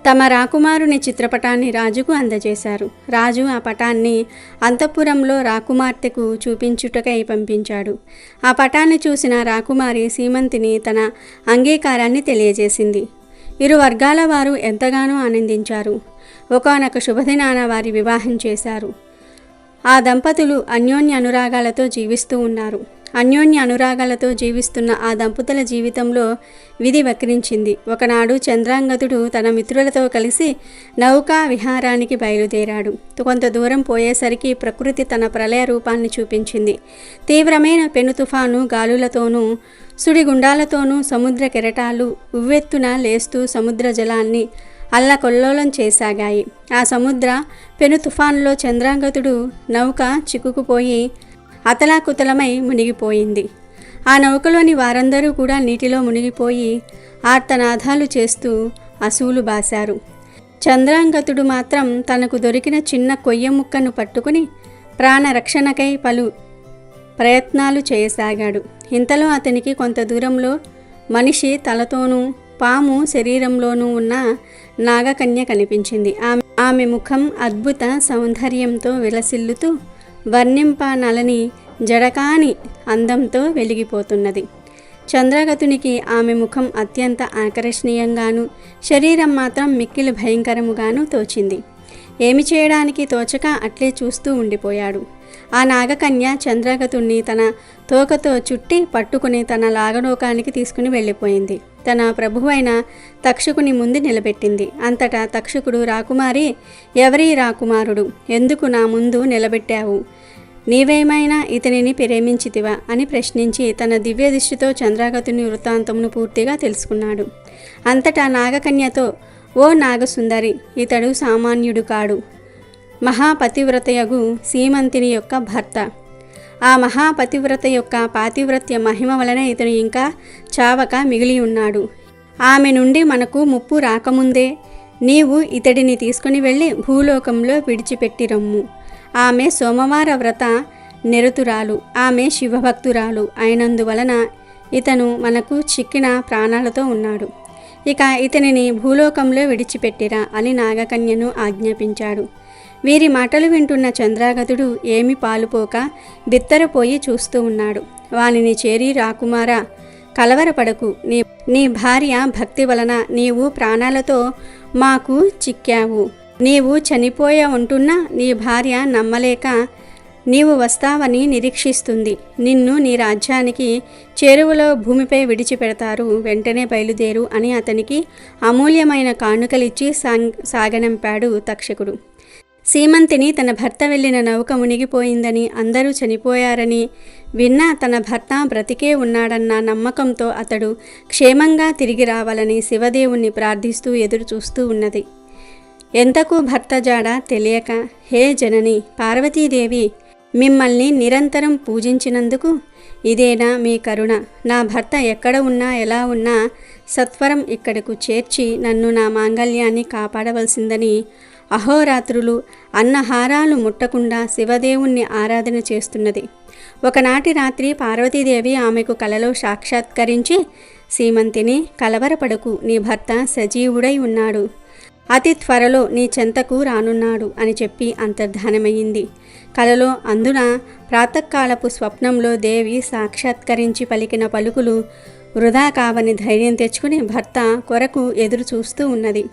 Speaker 2: తమ రాకుమారుని చిత్రపటాన్ని రాజుకు అందజేశారు. రాజు ఆ పటాన్ని అంతఃపురంలో రాకుమార్తెకు చూపించుటకై పంపించాడు. ఆ పటాన్ని చూసిన రాకుమారి సీమంతిని తన అంగీకారాన్ని తెలియజేసింది. ఇరు వర్గాల వారు ఎంతగానో ఆనందించారు. ఒకానొక శుభదినాన వారి వివాహం చేశారు. ఆ దంపతులు అన్యోన్య అనురాగాలతో జీవిస్తూ ఉన్నారు. అన్యోన్య అనురాగాలతో జీవిస్తున్న ఆ దంపతుల జీవితంలో విధి వక్రించింది. ఒకనాడు చంద్రాంగతుడు తన మిత్రులతో కలిసి నౌకా విహారానికి బయలుదేరాడు. కొంత దూరం పోయేసరికి ప్రకృతి తన ప్రళయ రూపాన్ని చూపించింది. తీవ్రమైన పెను తుఫాను గాలులతోనూ సుడిగుండాలతోనూ సముద్ర కెరటాలు ఉవ్వెత్తున లేస్తూ సముద్ర జలాన్ని అల్లకొల్లోలం చేసాగాయి. ఆ సముద్ర పెను తుఫానులో చంద్రాంగతుడు నౌక చిక్కుకుపోయి అతలాకుతలమై మునిగిపోయింది. ఆ నౌకలోని వారందరూ కూడా నీటిలో మునిగిపోయి ఆర్తనాదాలు చేస్తూ అసువులు బాశారు. చంద్రాంగతుడు మాత్రం తనకు దొరికిన చిన్న కొయ్య ముక్కను పట్టుకుని ప్రాణరక్షణకై పలు ప్రయత్నాలు చేయసాగాడు. ఇంతలో అతనికి కొంత దూరంలో మనిషి తలతోనూ పాము శరీరంలోనూ ఉన్న నాగకన్య కనిపించింది. ఆమె ముఖం అద్భుత సౌందర్యంతో విలసిల్లుతూ వర్ణింపనలని జడకాని అందంతో వెలిగిపోతున్నది. చంద్రగతునికి ఆమె ముఖం అత్యంత ఆకర్షణీయంగాను, శరీరం మాత్రం మిక్కిలి భయంకరముగాను తోచింది. ఏమి చేయడానికి తోచక అట్లే చూస్తూ ఉండిపోయాడు. ఆ నాగకన్య చంద్రగతుణ్ణి తన తోకతో చుట్టి పట్టుకుని తన లాగలోకానికి తీసుకుని వెళ్ళిపోయింది. తన ప్రభువైన తక్షకుని ముందు నిలబెట్టింది. అంతటా తక్షకుడు, రాకుమారి, ఎవరీ రాకుమారుడు? ఎందుకు నా ముందు నిలబెట్టావు? నీవేమైనా ఇతనిని ప్రేమించితివా అని ప్రశ్నించి తన దివ్య దృష్టితో చంద్రగతుని వృత్తాంతమును పూర్తిగా తెలుసుకున్నాడు. అంతటా నాగకన్యతో, ఓ నాగసుందరి, ఇతడు సామాన్యుడు కాడు. మహాపతివ్రతయగు సీమంతిని యొక్క భర్త. ఆ మహాపతివ్రత యొక్క పాతివ్రత్య మహిమ వలన ఇతను ఇంకా చావక మిగిలి ఉన్నాడు. ఆమె నుండి మనకు ముప్పు రాకముందే నీవు ఇతడిని తీసుకుని వెళ్ళి భూలోకంలో విడిచిపెట్టి రమ్ము. ఆమె సోమవార వ్రత నిరతురాలు, ఆమె శివభక్తురాలు అయినందువలన ఇతను మనకు చిక్కిన ప్రాణాలతో ఉన్నాడు. ఇక ఇతనిని భూలోకంలో విడిచిపెట్టిరా అని నాగకన్యను ఆజ్ఞాపించాడు. వీరి మాటలు వింటున్న చంద్రాగతుడు ఏమి పాలుపోక బిత్తరపోయి చూస్తూ ఉన్నాడు. వానిని చేరి, రాకుమారా, కలవరపడకు, నీ భార్య భక్తి వలన నీవు ప్రాణాలతో మాకు చిక్కావు. నీవు చనిపోయా ఉంటున్నా నీ భార్య నమ్మలేక నీవు వస్తావని నిరీక్షిస్తుంది. నిన్ను నీ రాజ్యానికి చేరువలో భూమిపై విడిచిపెడతారు, వెంటనే బయలుదేరు అని అతనికి అమూల్యమైన కానుకలిచ్చి సాగనంపాడు తక్షకుడు. సీమంతిని తన భర్త వెళ్ళిన నౌక మునిగిపోయిందని, అందరూ చనిపోయారని విన్నా తన భర్త బ్రతికే ఉన్నాడన్న నమ్మకంతో అతడు క్షేమంగా తిరిగి రావాలని శివదేవుణ్ణి ప్రార్థిస్తూ ఎదురు చూస్తూ ఉన్నది. ఎంతకు భర్త జాడ తెలియక, హే జనని పార్వతీదేవి, మిమ్మల్ని నిరంతరం పూజించినందుకు ఇదేనా మీ కరుణ? నా భర్త ఎక్కడ ఉన్నా ఎలా ఉన్నా సత్వరం ఇక్కడకు చేర్చి నన్ను నా మాంగళ్యాన్ని కాపాడవలసిందని అహోరాత్రులు అన్నహారాలు ముట్టకుండా శివదేవుణ్ణి ఆరాధన చేస్తున్నది. ఒకనాటి రాత్రి పార్వతీదేవి ఆమెకు కలలో సాక్షాత్కరించి, సీమంతిని, కలవరపడకు, నీ భర్త సజీవుడై ఉన్నాడు, అతి త్వరలో నీ చెంతకు రానున్నాడు అని చెప్పి అంతర్ధానమయ్యింది. కలలో అందున ప్రాతకాలపు స్వప్నంలో దేవి సాక్షాత్కరించి పలికిన పలుకులు వృధా కావని ధైర్యం తెచ్చుకుని భర్త కొరకు ఎదురు చూస్తూ ఉన్నది.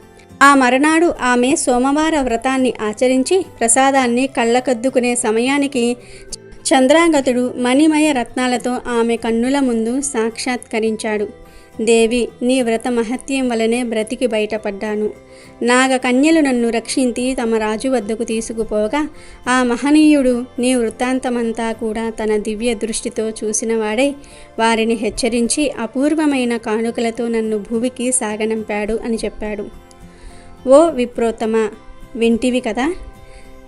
Speaker 2: ఆ మరునాడు ఆమె సోమవార వ్రతాన్ని ఆచరించి ప్రసాదాన్ని కళ్ళకద్దుకునే సమయానికి చంద్రాగతుడు మణిమయ రత్నాలతో ఆమె కన్నుల ముందు సాక్షాత్కరించాడు. దేవి, నీ వ్రత మహత్యం వలనే బ్రతికి బయటపడ్డాను. నాగకన్యలు నన్ను రక్షించి తమ రాజు వద్దకు తీసుకుపోగా ఆ మహనీయుడు నీ వృత్తాంతమంతా కూడా తన దివ్య దృష్టితో చూసినవాడై వారిని హెచ్చరించి అపూర్వమైన కానుకలతో నన్ను భూమికి సాగనంపాడు అని చెప్పాడు. ఓ విప్రోత్తమ, వింటివి కదా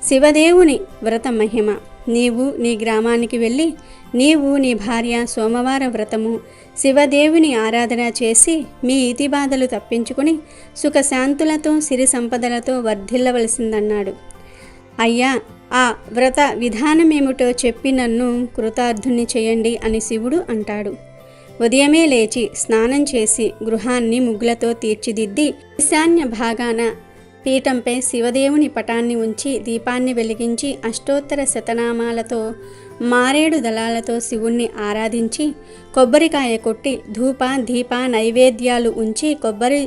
Speaker 2: శివదేవుని వ్రత మహిమ. నీవు నీ గ్రామానికి వెళ్ళి నీవు నీ భార్య సోమవార వ్రతము శివదేవుని ఆరాధన చేసి మీ ఇతి బాధలు తప్పించుకుని సుఖశాంతులతో సిరి సంపదలతో వర్ధిల్లవలసిందన్నాడు. అయ్యా, ఆ వ్రత విధానమేమిటో చెప్పి నన్ను కృతార్థుని చేయండి అని శివుడు అంటాడు. ఉదయమే లేచి స్నానం చేసి గృహాన్ని ముగ్గులతో తీర్చిదిద్ది ఈశాన్య భాగాన పీఠంపై శివదేవుని పటాన్ని ఉంచి దీపాన్ని వెలిగించి అష్టోత్తర శతనామాలతో మారేడు దళాలతో శివుణ్ణి ఆరాధించి కొబ్బరికాయ కొట్టి ధూప దీప నైవేద్యాలు ఉంచి కొబ్బరి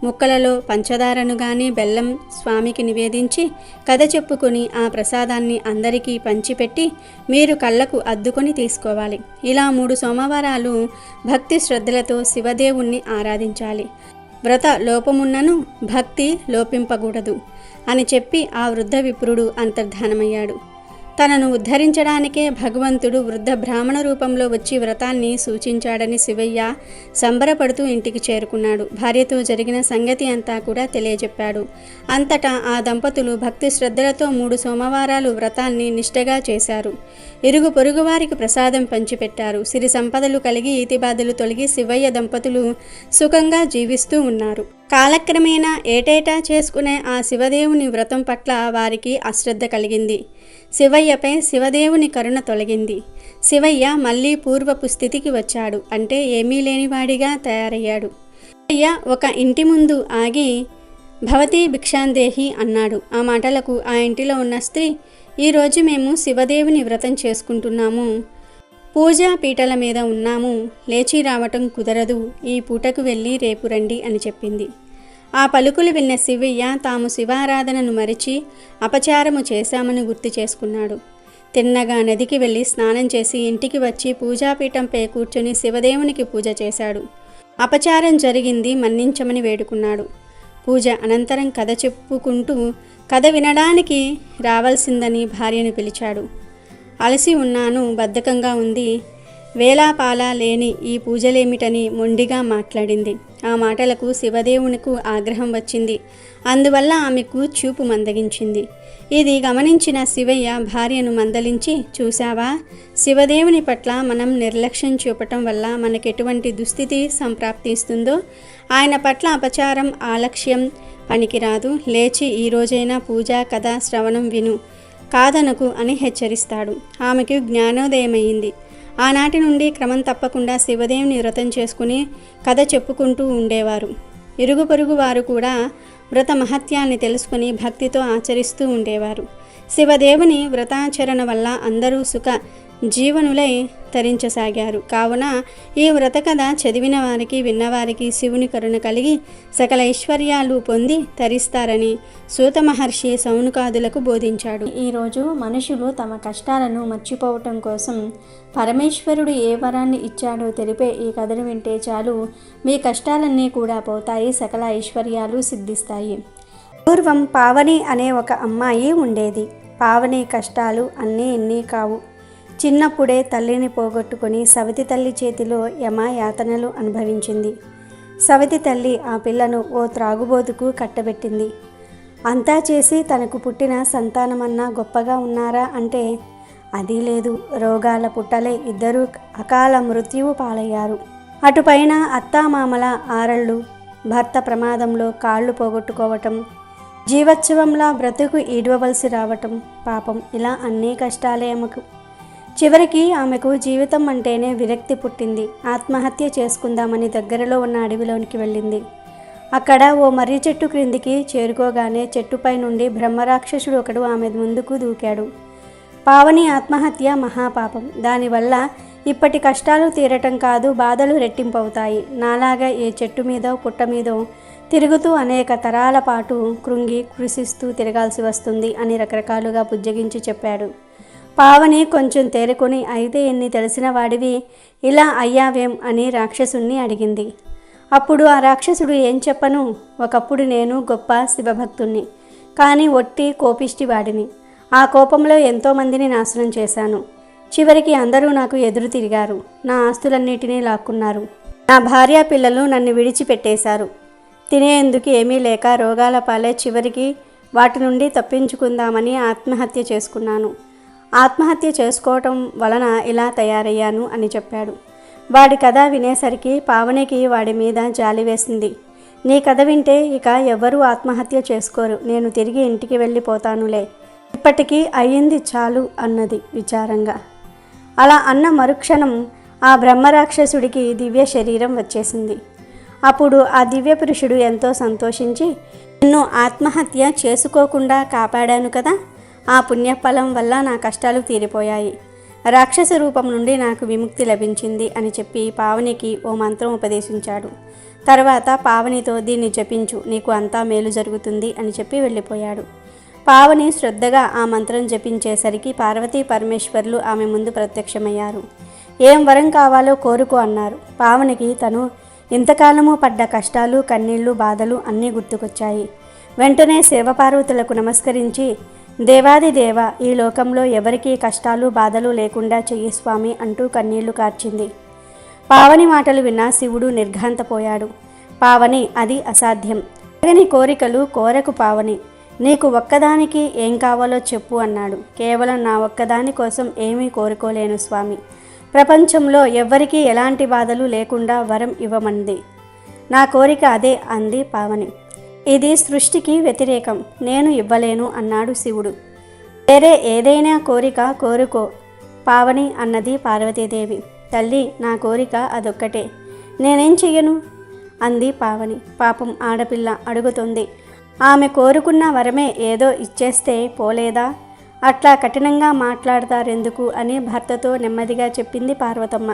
Speaker 2: ముక్కలలో పంచదారను గాని బెల్లం స్వామికి నివేదించి కథ చెప్పుకొని ఆ ప్రసాదాన్ని అందరికీ పంచిపెట్టి మీరు కళ్ళకు అద్దుకొని తీసుకోవాలి. ఇలా 3 సోమవారాలు భక్తి శ్రద్ధలతో శివదేవుణ్ణి ఆరాధించాలి. వ్రత లోపమున్నను భక్తి లోపింపకూడదు అని చెప్పి ఆ వృద్ధ విప్రుడు అంతర్ధానమయ్యాడు. తనను ఉద్ధరించడానికే భగవంతుడు వృద్ధ బ్రాహ్మణ రూపంలో వచ్చి వ్రతాన్ని సూచించాడని శివయ్య సంబరపడుతూ ఇంటికి చేరుకున్నాడు. భార్యతో జరిగిన సంగతి అంతా కూడా తెలియజెప్పాడు. అంతటా ఆ దంపతులు భక్తి శ్రద్ధలతో 3 సోమవారాలు వ్రతాన్ని నిష్టగా చేశారు. ఇరుగు పొరుగు వారికి ప్రసాదం పంచిపెట్టారు. సిరి సంపదలు కలిగి ఈతిబాధలు తొలగి శివయ్య దంపతులు సుఖంగా జీవిస్తూ ఉన్నారు. కాలక్రమేణా ఏటేటా చేసుకునే ఆ శివదేవుని వ్రతం పట్ల వారికి అశ్రద్ధ కలిగింది. శివయ్యపై శివదేవుని కరుణ తొలగింది. శివయ్య మళ్ళీ పూర్వపు స్థితికి వచ్చాడు. అంటే ఏమీ లేనివాడిగా తయారయ్యాడు. శివయ్య ఒక ఇంటి ముందు ఆగి భవతి భిక్షాందేహి అన్నాడు. ఆ మాటలకు ఆ ఇంటిలో ఉన్న స్త్రీ, ఈరోజు మేము శివదేవుని వ్రతం చేసుకుంటున్నాము, పూజా పీటల మీద ఉన్నాము, లేచి రావటం కుదరదు, ఈ పూటకు వెళ్ళి రేపు రండి అని చెప్పింది. ఆ పలుకులు విన్న శివయ్య తాము శివారాధనను మరిచి అపచారము చేశామని గుర్తు చేసుకున్నాడు. తిన్నగా నదికి వెళ్ళి స్నానం చేసి ఇంటికి వచ్చి పూజాపీఠంపై కూర్చొని శివదేవునికి పూజ చేశాడు. అపచారం జరిగింది, మన్నించమని వేడుకున్నాడు. పూజ అనంతరం కథ చెప్పుకుంటూ కథ వినడానికి రావాల్సిందని భార్యను పిలిచాడు. అలసి ఉన్నాను, బద్ధకంగా ఉంది, వేలాపాలా లేని ఈ పూజలేమిటని మొండిగా మాట్లాడింది. ఆ మాటలకు శివదేవునికి ఆగ్రహం వచ్చింది. అందువల్ల ఆమెకు చూపు మందగించింది. ఇది గమనించిన శివయ్య భార్యను మందలించి, చూశావా, శివదేవుని పట్ల మనం నిర్లక్ష్యం చూపటం వల్ల మనకెటువంటి దుస్థితి సంప్రాప్తిస్తుందో, ఆయన పట్ల అపచారం, ఆలక్ష్యం, పనికిరాదు, లేచి ఈ రోజైనా పూజా కథ శ్రవణం విను, కాదనకు అని హెచ్చరిస్తాడు. ఆమెకు జ్ఞానోదయమైంది. ఆనాటి నుండి క్రమం తప్పకుండా శివదేవుని వ్రతం చేసుకుని కథ చెప్పుకుంటూ ఉండేవారు. ఇరుగు పొరుగు వారు కూడా వ్రత మహత్యాన్ని తెలుసుకుని భక్తితో ఆచరిస్తూ ఉండేవారు. శివదేవుని వ్రతాచరణ వల్ల అందరూ సుఖ జీవనులై తరించసాగారు. కావున ఈ వ్రత కథ చదివిన వారికి విన్నవారికి శివుని కరుణ కలిగి సకల ఐశ్వర్యాలు పొంది తరిస్తారని సూత మహర్షి సౌనకాదులకు బోధించాడు. ఈరోజు మనుషులు తమ కష్టాలను మర్చిపోవటం కోసం పరమేశ్వరుడు ఏ వరాన్ని ఇచ్చాడో తెలిపే ఈ కథను వింటే చాలు, మీ కష్టాలన్నీ కూడా పోతాయి, సకల ఐశ్వర్యాలు సిద్ధిస్తాయి. పూర్వం పావని అనే ఒక అమ్మాయి ఉండేది. పావని కష్టాలు అన్నీ ఇన్ని కావు. చిన్నప్పుడే తల్లిని పోగొట్టుకొని సవతి తల్లి చేతిలో యమాయాతనలు అనుభవించింది. సవతి తల్లి ఆ పిల్లను ఓ త్రాగుబోతుకు కట్టబెట్టింది. అంతా చేసి తనకు పుట్టిన సంతానమన్నా గొప్పగా ఉన్నారా అంటే అది లేదు. రోగాల పుట్టలే ఇద్దరూ అకాల మృత్యువు పాలయ్యారు. అటుపైన అత్తామామల ఆరళ్ళు, భర్త ప్రమాదంలో కాళ్ళు పోగొట్టుకోవటం, జీవోత్సవంలా బ్రతుకు ఈడవలసి రావటం, పాపం ఇలా అన్ని కష్టాలే ఆమెకు. చివరికి ఆమెకు జీవితం అంటేనే విరక్తి పుట్టింది. ఆత్మహత్య చేసుకుందామని దగ్గరలో ఉన్న అడవిలోనికి వెళ్ళింది. అక్కడ ఓ మర్రి చెట్టు క్రిందికి చేరుకోగానే చెట్టుపై నుండి బ్రహ్మరాక్షసుడు ఒకడు ఆమె ముందుకు దూకాడు. పావని ఆత్మహత్య మహాపాపం. దానివల్ల ఇప్పటి కష్టాలు తీరటం కాదు, బాధలు రెట్టింపవుతాయి. నాలాగా ఏ చెట్టు మీదో పుట్ట మీదో తిరుగుతూ అనేక తరాల పాటు కృంగి కృషిస్తూ తిరగాల్సి వస్తుంది అని రకరకాలుగా బుజ్జగించి చెప్పాడు. పావని కొంచెం తేరుకొని, అయితే ఎన్ని తెలిసిన వాడివి ఇలా అయ్యావేం అని రాక్షసుణ్ణి అడిగింది. అప్పుడు ఆ రాక్షసుడు, ఏం చెప్పను, ఒకప్పుడు నేను గొప్ప శివభక్తుణ్ణి, కానీ ఒట్టి కోపిష్టి వాడిని. ఆ కోపంలో ఎంతోమందిని నాశనం చేశాను. చివరికి అందరూ నాకు ఎదురు తిరిగారు. నా ఆస్తులన్నిటినీ లాక్కున్నారు. నా భార్య పిల్లలు నన్ను విడిచిపెట్టేశారు. తినేందుకు ఏమీ లేక రోగాల పాలే చివరికి వాటి నుండి తప్పించుకుందామని ఆత్మహత్య చేసుకున్నాను. ఆత్మహత్య చేసుకోవటం వలన ఇలా తయారయ్యాను అని చెప్పాడు. వాడి కథ వినేసరికి పావనికి వాడి మీద జాలి వేసింది. నీ కథ వింటే ఇక ఎవ్వరూ ఆత్మహత్య చేసుకోరు, నేను తిరిగి ఇంటికి వెళ్ళిపోతానులే, ఇప్పటికీ అయ్యింది చాలు అన్నది విచారంగా. అలా అన్న మరుక్షణం ఆ బ్రహ్మరాక్షసుడికి దివ్య శరీరం వచ్చేసింది. అప్పుడు ఆ దివ్య పురుషుడు ఎంతో సంతోషించి, నిన్ను ఆత్మహత్య చేసుకోకుండా కాపాడాను కదా, ఆ పుణ్యఫలం వల్ల నా కష్టాలు తీరిపోయాయి, రాక్షస రూపం నుండి నాకు విముక్తి లభించింది అని చెప్పి పావనికి ఓ మంత్రం ఉపదేశించాడు. తర్వాత పావనితో, దీన్ని జపించు, నీకు అంతా మేలు జరుగుతుంది అని చెప్పి వెళ్ళిపోయాడు. పావని శ్రద్ధగా ఆ మంత్రం జపించేసరికి పార్వతీ పరమేశ్వర్లు ఆమె ముందు ప్రత్యక్షమయ్యారు. ఏం వరం కావాలో కోరుకో అన్నారు. పావనికి తను ఇంతకాలము పడ్డ కష్టాలు, కన్నీళ్లు, బాధలు అన్నీ గుర్తుకొచ్చాయి. వెంటనే శివపార్వతులకు నమస్కరించి, దేవాది దేవ, ఈ లోకంలో ఎవరికీ కష్టాలు బాధలు లేకుండా చెయ్యి స్వామి అంటూ కన్నీళ్లు కార్చింది. పావని మాటలు విన్న శివుడు నిర్ఘాంతపోయాడు. పావని, అది అసాధ్యం, నీ కోరికలు కోరకు పావని, నీకు ఒక్కదానికి ఏం కావాలో చెప్పు అన్నాడు. కేవలం నా ఒక్కదాని కోసం ఏమీ కోరుకోలేను స్వామి, ప్రపంచంలో ఎవ్వరికీ ఎలాంటి బాధలు లేకుండా వరం ఇవ్వమంది. నా కోరిక అదే అంది పావని. ఇది సృష్టికి వ్యతిరేకం, నేను ఇవ్వలేను అన్నాడు శివుడు. వేరే ఏదైనా కోరిక కోరుకో పావని అన్నది పార్వతీదేవి. తల్లి, నా కోరిక అదొక్కటే, నేనేం చెయ్యను అంది పావని. పాపం ఆడపిల్ల అడుగుతుంది. ఆమె కోరుకున్న వరమే ఏదో ఇచ్చేస్తే పోలేదా, అట్లా కఠినంగా మాట్లాడతారెందుకు అని భర్తతో నెమ్మదిగా చెప్పింది పార్వతమ్మ.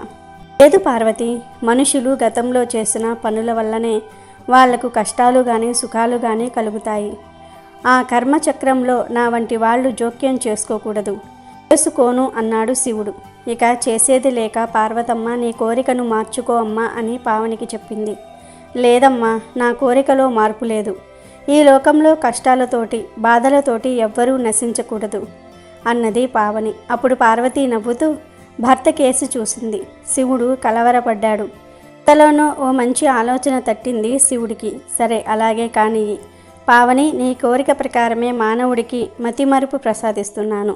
Speaker 2: లేదు పార్వతి, మనుషులు గతంలో చేసిన పనుల వల్లనే వాళ్లకు కష్టాలు కానీ సుఖాలు కానీ కలుగుతాయి. ఆ కర్మచక్రంలో నా వంటి వాళ్ళు జోక్యం చేసుకోకూడదు. చేసుకోను అన్నాడు శివుడు. ఇక చేసేది లేక పార్వతమ్మ, నీ కోరికను మార్చుకో అమ్మా అని పావనికి చెప్పింది. లేదమ్మా, నా కోరికలో మార్పు లేదు. ఈ లోకంలో కష్టాలతోటి బాధలతోటి ఎవ్వరూ నశించకూడదు అన్నది పావని. అప్పుడు పార్వతి నవ్వుతూ భర్త కేసి చూసింది. శివుడు కలవరపడ్డాడు. తలోనో ఓ మంచి ఆలోచన తట్టింది శివుడికి. సరే, అలాగే కానీ పావని, నీ కోరిక ప్రకారమే మానవుడికి మతిమరుపు ప్రసాదిస్తున్నాను.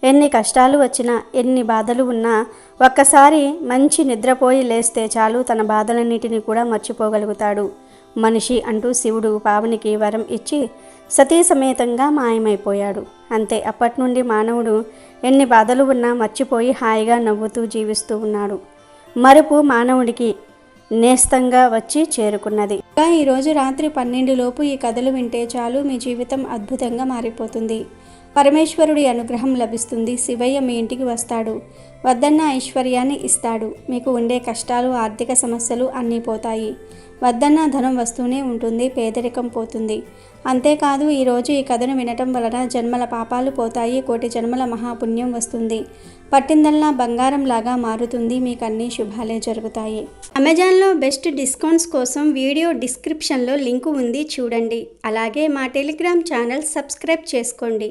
Speaker 2: ఎన్ని కష్టాలు వచ్చినా ఎన్ని బాధలు ఉన్నా ఒక్కసారి మంచి నిద్రపోయి లేస్తే చాలు తన బాధలన్నిటినీ కూడా మర్చిపోగలుగుతాడు. మనిషి అంటూ శివుడు పావనికి వరం ఇచ్చి సతీ సమేతంగా మాయమైపోయాడు. అంతే, అప్పటి నుండి మానవుడు ఎన్ని బాధలు ఉన్నా మర్చిపోయి హాయిగా నవ్వుతూ జీవిస్తూ ఉన్నాడు. మరుపు మానవుడికి నేస్తంగా వచ్చి చేరుకున్నది. ఇంకా ఈరోజు రాత్రి 12 లోపు ఈ కథలు వింటే చాలు, మీ జీవితం అద్భుతంగా మారిపోతుంది. పరమేశ్వరుడి అనుగ్రహం లభిస్తుంది. శివయ్య మీ ఇంటికి వస్తాడు. వద్దన్న ఐశ్వర్యాన్ని ఇస్తాడు. మీకు ఉండే కష్టాలు, ఆర్థిక సమస్యలు అన్నీ పోతాయి. వద్దన్న ధనం వస్తూనే ఉంటుంది. పేదరికం పోతుంది. అంతేకాదు, ఈరోజు ఈ కథను వినటం వలన జన్మల పాపాలు పోతాయి. కోటి జన్మల మహాపుణ్యం వస్తుంది. పట్టిందల్లా బంగారం లాగా మారుతుంది. మీకు అన్ని శుభాలే జరుగుతాయి. అమెజాన్లో బెస్ట్ డిస్కౌంట్స్ కోసం వీడియో డిస్క్రిప్షన్లో లింకు ఉంది, చూడండి. అలాగే మా టెలిగ్రామ్ ఛానల్ సబ్స్క్రైబ్ చేసుకోండి.